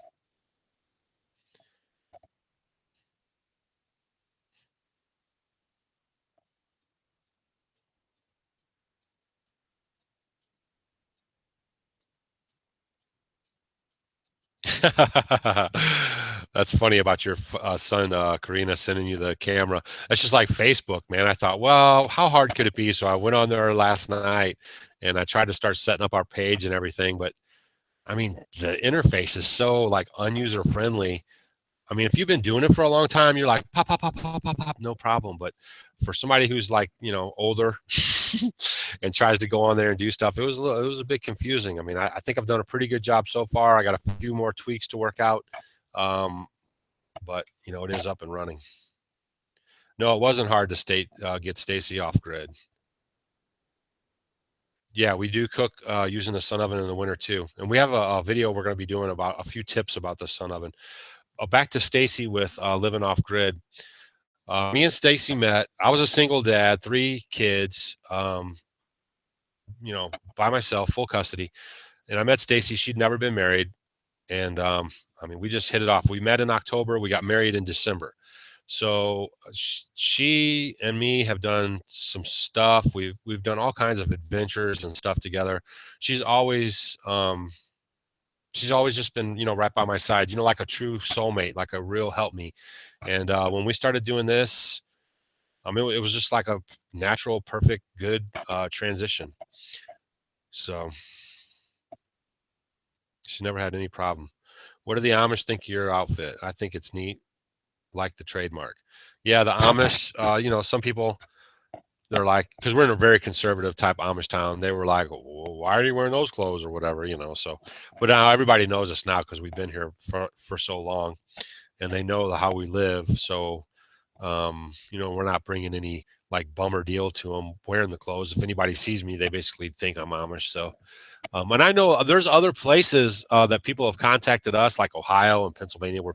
That's funny about your son, Karina, sending you the camera. That's just like Facebook, man. I thought, well, how hard could it be? So I went on there last night and I tried to start setting up our page and everything. But I mean, the interface is so like unuser friendly. I mean, if you've been doing it for a long time, you're like pop, pop, pop, pop, pop, pop, no problem. But for somebody who's like, older and tries to go on there and do stuff, it was a bit confusing. I mean, I think I've done a pretty good job so far. I got a few more tweaks to work out, but it is up and running. No, it wasn't hard to get Stacy off grid. Yeah, we do cook using the sun oven in the winter too, and we have a video we're going to be doing about a few tips about the sun oven. Back to Stacy with living off grid. Me and Stacy met. I was a single dad, 3 kids, by myself, full custody. And I met Stacy. She'd never been married. And I mean, we just hit it off. We met in October. We got married in December. So she and me have done some stuff. We've done all kinds of adventures and stuff together. She's always just been, right by my side, like a true soulmate, like a real help me. And when we started doing this, I mean, it was just like a natural, perfect, good transition. So she never had any problem. What do the Amish think of your outfit? I think it's neat, like the trademark. Yeah, the Amish, some people, they're like, because we're in a very conservative type Amish town, they were like, well, why are you wearing those clothes or whatever, so, but now everybody knows us now because we've been here for so long, and they know how we live. So, we're not bringing any like bummer deal to them wearing the clothes. If anybody sees me, they basically think I'm Amish. So, and I know there's other places that people have contacted us, like Ohio and Pennsylvania, where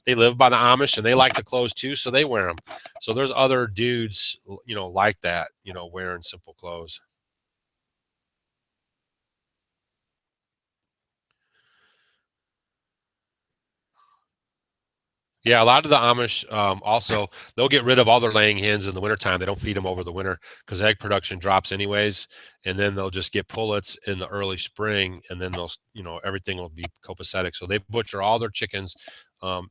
they live by the Amish and they like the clothes too, so they wear them. So there's other dudes, like that, wearing simple clothes. Yeah, a lot of the Amish also, they'll get rid of all their laying hens in the wintertime. They don't feed them over the winter because egg production drops anyways, and then they'll just get pullets in the early spring, and then everything will be copacetic. So they butcher all their chickens right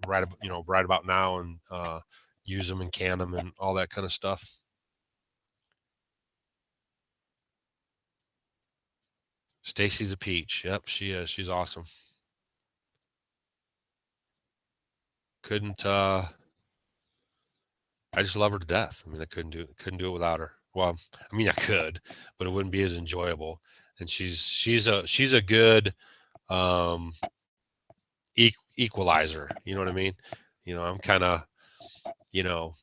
about now, and use them and can them and all that kind of stuff. Stacy's a peach. Yep, she is. She's awesome. Couldn't I just love her to death. I mean, I couldn't do it without her. Well, I mean, I could, but it wouldn't be as enjoyable. And she's a good um, equalizer. You know what I mean? I'm kind of, you know,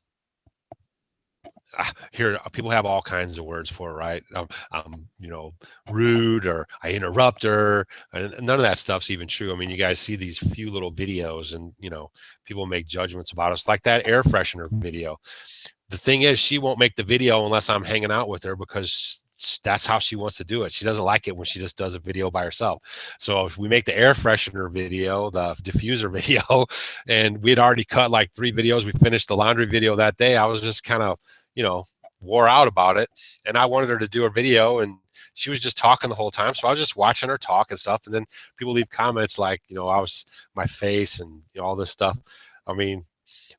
here people have all kinds of words for it, right? Rude, or I interrupt her, and none of that stuff's even true. I mean, you guys see these few little videos, and people make judgments about us, like that air freshener video. The thing is, she won't make the video unless I'm hanging out with her, because that's how she wants to do it. She doesn't like it when she just does a video by herself. So if we make the air freshener video, the diffuser video, and we had already cut like 3 videos, we finished the laundry video that day. I was just kind of, wore out about it, and I wanted her to do a video, and she was just talking the whole time. So I was just watching her talk and stuff. And then people leave comments like, my face and all this stuff. I mean,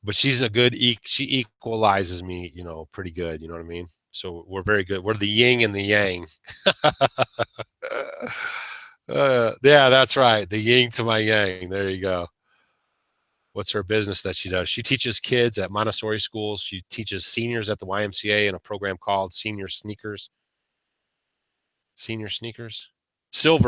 but she's a good, she equalizes me, pretty good. You know what I mean? So we're very good. We're the yin and the yang. Yeah, that's right. The yin to my yang. There you go. What's her business that she does? She teaches kids at Montessori schools. She teaches seniors at the YMCA in a program called Senior Sneakers, Silver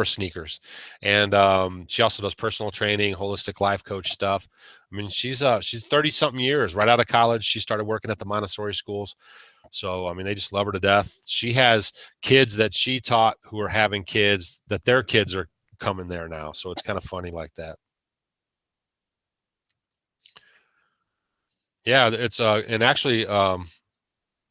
Sneakers. And she also does personal training, holistic life coach stuff. I mean, she's 30 something years right out of college. She started working at the Montessori schools. So, I mean, they just love her to death. She has kids that she taught who are having kids that their kids are coming there now. So it's kind of funny like that. Yeah, it's and actually,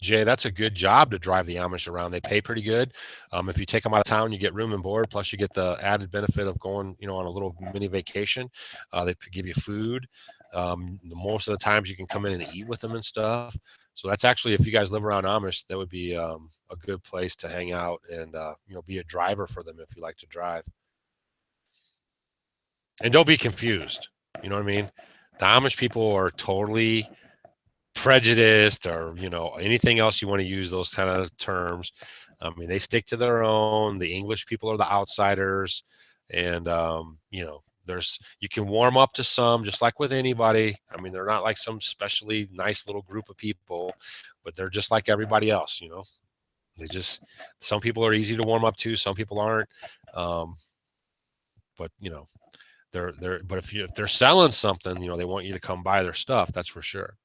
Jay, that's a good job to drive the Amish around. They pay pretty good. If you take them out of town, you get room and board, plus you get the added benefit of going, on a little mini vacation. They give you food. Most of the times you can come in and eat with them and stuff. So that's actually, if you guys live around Amish, that would be a good place to hang out and, be a driver for them if you like to drive. And don't be confused. You know what I mean? The Amish people are totally prejudiced, or anything else you want to use those kind of terms. I mean, they stick to their own. The English people are the outsiders, and you can warm up to some, just like with anybody. I mean, they're not like some specially nice little group of people, but they're just like everybody else. They just, some people are easy to warm up to, some people aren't. But but if they're selling something, they want you to come buy their stuff. That's for sure.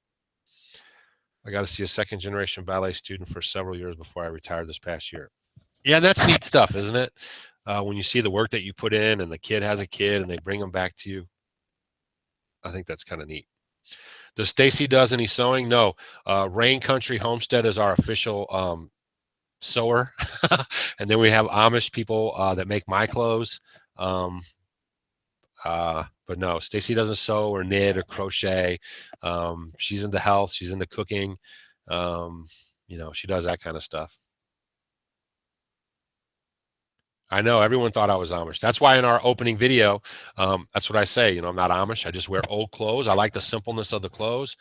I got to see a second generation ballet student for several years before I retired this past year. Yeah, that's neat stuff, isn't it? When you see the work that you put in, and the kid has a kid and they bring them back to you. I think that's kind of neat. Does Stacy does any sewing? No. Rain Country Homestead is our official sewer. And then we have Amish people that make my clothes. But no, Stacy doesn't sew or knit or crochet. She's into health. She's into cooking. She does that kind of stuff. I know everyone thought I was Amish. That's why in our opening video, that's what I say. I'm not Amish. I just wear old clothes. I like the simpleness of the clothes.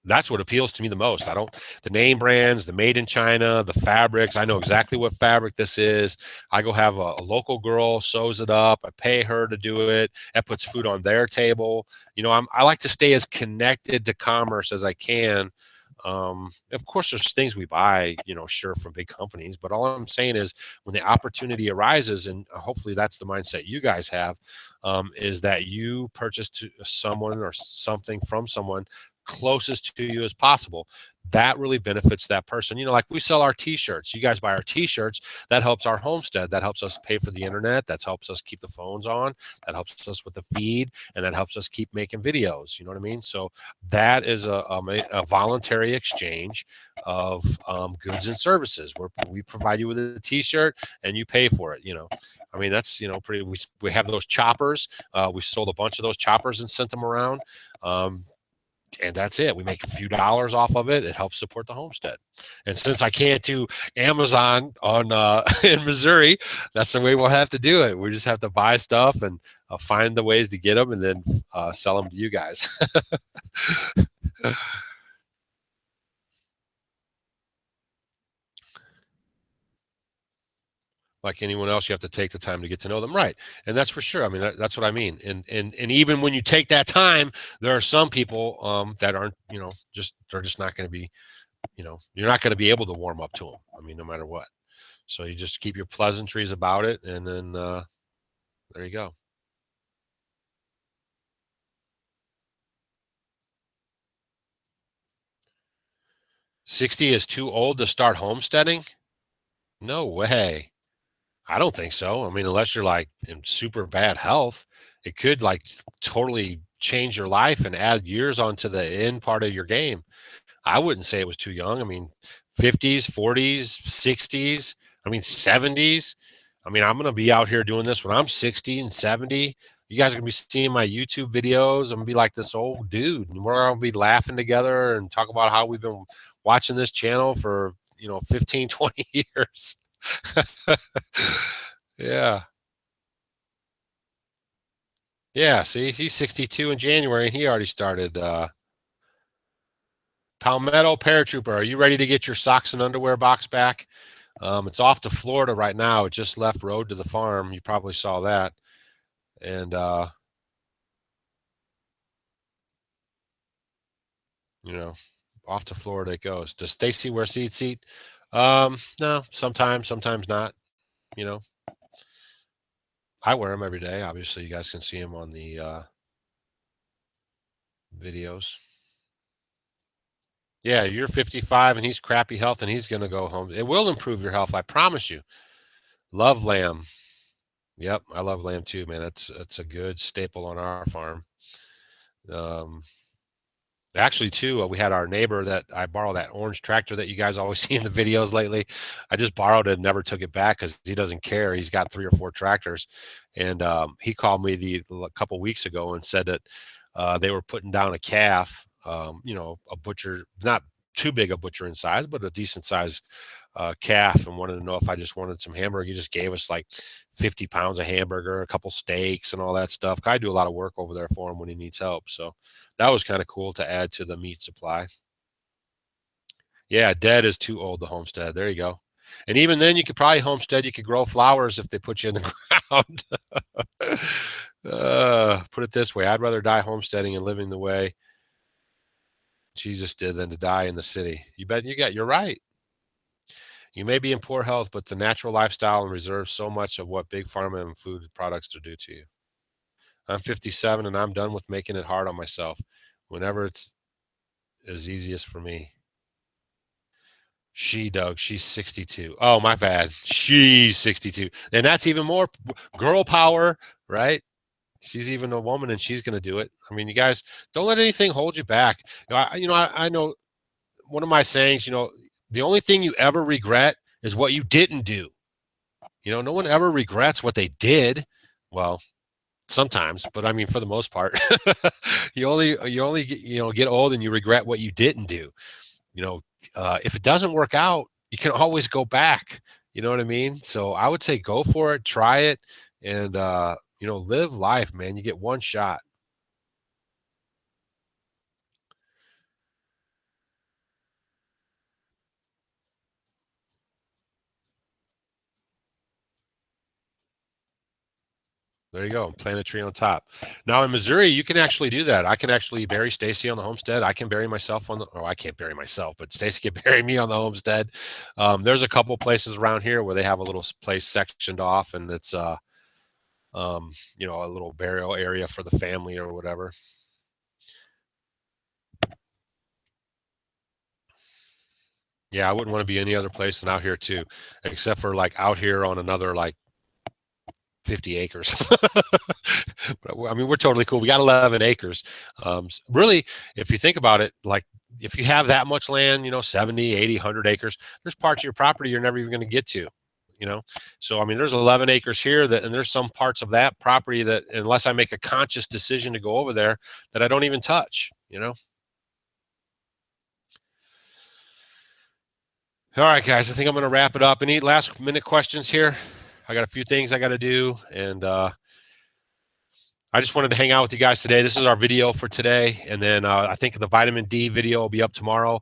That's what appeals to me the most. The name brands, the made in China, the fabrics. I know exactly what fabric this is. I go have a local girl sews it up. I pay her to do it. That puts food on their table. I like to stay as connected to commerce as I can. Of course, there's things we buy, sure, from big companies, but all I'm saying is when the opportunity arises, and hopefully that's the mindset you guys have, is that you purchase to someone or something from someone closest to you as possible. That really benefits that person. Like we sell our t-shirts. You guys buy our t-shirts. That helps our homestead. That helps us pay for the internet. That helps us keep the phones on. That helps us with the feed, and that helps us keep making videos. You know what I mean? So that is a voluntary exchange of goods and services, where we provide you with a t-shirt and you pay for it. I mean, that's, pretty, we have those choppers. We sold a bunch of those choppers and sent them around. And that's it. We make a few dollars off of it. It helps support the homestead. And since I can't do Amazon on in Missouri, that's the way we'll have to do it. We just have to buy stuff and find the ways to get them, and then sell them to you guys. Like anyone else, you have to take the time to get to know them, right? And that's for sure. I mean, that's what I mean. And even when you take that time, there are some people that aren't, they're just not going to be, you're not going to be able to warm up to them. I mean, no matter what. So you just keep your pleasantries about it, and then there you go. 60 is too old to start homesteading? No way. I don't think so. I mean, unless you're like in super bad health, it could like totally change your life and add years onto the end part of your game. I wouldn't say it was too young. I mean, 50s, 40s, 60s, I mean, 70s. I mean, I'm going to be out here doing this when I'm 60 and 70. You guys are going to be seeing my YouTube videos. I'm going to be like this old dude. And we're going to be laughing together and talk about how we've been watching this channel for, 15, 20 years. Yeah. Yeah. See, he's 62 in January and he already started. Palmetto Paratrooper, are you ready to get your socks and underwear box back? It's off to Florida right now. It just left road to the farm. You probably saw that. And, off to Florida it goes. Does Stacy wear seat? No, sometimes not. You know, I wear them every day. Obviously, you guys can see them on the videos. Yeah, you're 55 and he's crappy health and he's going to go home. It will improve your health. I promise you. Love lamb. Yep, I love lamb too, man. That's a good staple on our farm. Um, Actually, too, we had our neighbor that I borrowed that orange tractor that you guys always see in the videos lately. I just borrowed it and never took it back because he doesn't care. He's got 3 or 4 tractors, and he called me a couple weeks ago and said that they were putting down a calf. A butcher, not too big a butcher in size, but a decent size calf, and wanted to know if I just wanted some hamburger. He just gave us like 50 pounds of hamburger, a couple steaks, and all that stuff. I do a lot of work over there for him when he needs help. So that was kind of cool to add to the meat supply. Yeah, dead is too old to homestead. There you go. And even then, you could probably homestead. You could grow flowers if they put you in the ground. Put it this way: I'd rather die homesteading and living the way Jesus did than to die in the city. You bet. You're right. You may be in poor health, but the natural lifestyle and reserves so much of what big pharma and food products do to you. I'm 57 and I'm done with making it hard on myself whenever it's as easiest for me. Doug, she's 62. Oh, my bad. She's 62. And that's even more girl power, right? She's even a woman and she's going to do it. I mean, you guys don't let anything hold you back. I know one of my sayings, the only thing you ever regret is what you didn't do. No one ever regrets what they did. Well, sometimes, but I mean, for the most part, you only get old and you regret what you didn't do. If it doesn't work out, you can always go back. You know what I mean? So I would say go for it, try it, and live life, man. You get one shot. There you go. Plant a tree on top. Now in Missouri, you can actually do that. I can actually bury Stacy on the homestead. I can bury myself I can't bury myself, but Stacy can bury me on the homestead. There's a couple places around here where they have a little place sectioned off, and it's a little burial area for the family or whatever. Yeah, I wouldn't want to be any other place than out here too, except for like out here on another like 50 acres. I mean, we're totally cool. We got 11 acres. Really, if you think about it, like if you have that much land, 70, 80, 100 acres, there's parts of your property you're never even going to get to, So, I mean, there's 11 acres here and there's some parts of that property that unless I make a conscious decision to go over there that I don't even touch, All right, guys, I think I'm going to wrap it up. Any last minute questions here? I got a few things I got to do, and I just wanted to hang out with you guys today. This is our video for today, and then I think the vitamin D video will be up tomorrow.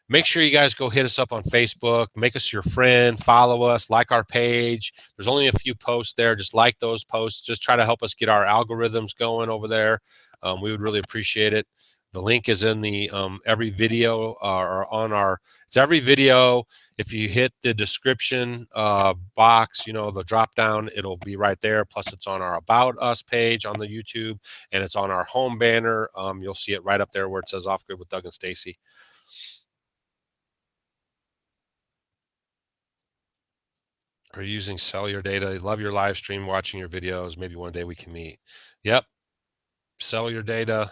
Make sure you guys go hit us up on Facebook, make us your friend, follow us, like our page. There's only a few posts there. Just like those posts. Just try to help us get our algorithms going over there. We would really appreciate it. The link is in the every video or on our, it's every video. If you hit the description box, the drop down, it'll be right there. Plus it's on our About Us page on the YouTube, and it's on our home banner. You'll see it right up there where it says Offgrid with Doug and Stacy. Are you using cellular data? Love your live stream, watching your videos. Maybe one day we can meet. Yep. Cellular data.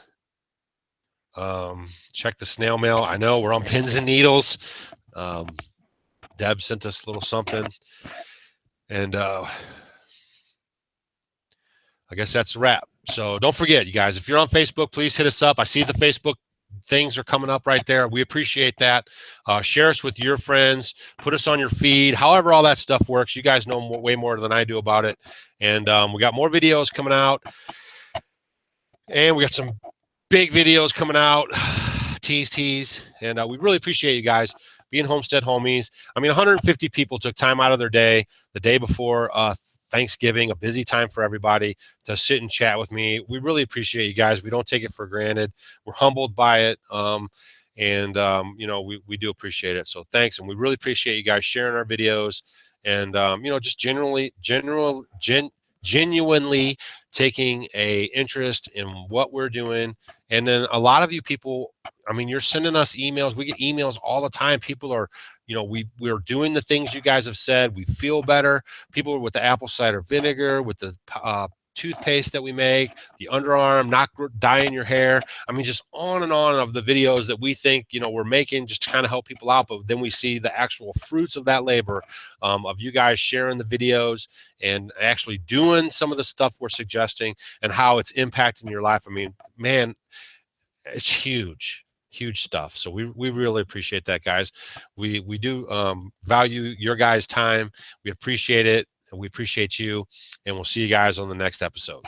Check the snail mail. I know we're on pins and needles. Deb sent us a little something. And I guess that's a wrap. So don't forget, you guys, if you're on Facebook, please hit us up. I see the Facebook things are coming up right there. We appreciate that. Share us with your friends. Put us on your feed. However all that stuff works. You guys know way more than I do about it. And we got more videos coming out. And we got some big videos coming out. Tease. And we really appreciate you guys being Homestead Homies. I mean, 150 people took time out of their day, the day before Thanksgiving, a busy time for everybody, to sit and chat with me. We really appreciate you guys. We don't take it for granted. We're humbled by it. You know, we do appreciate it. So thanks. And we really appreciate you guys sharing our videos and, you know, just genuinely taking a interest in what we're doing. And then a lot of you people, I mean, you're sending us emails. We get emails all the time. People are, you know, we're doing the things you guys have said. We feel better. People are with the apple cider vinegar, with the toothpaste that we make, the underarm, not dyeing your hair. I mean, just on and on of the videos that we think, you know, we're making just to kind of help people out. But then we see the actual fruits of that labor, of you guys sharing the videos and actually doing some of the stuff we're suggesting and how it's impacting your life. I mean, man, it's huge stuff. So we really appreciate that, guys. We do value your guys' time. We appreciate it. And we appreciate you. And we'll see you guys on the next episode.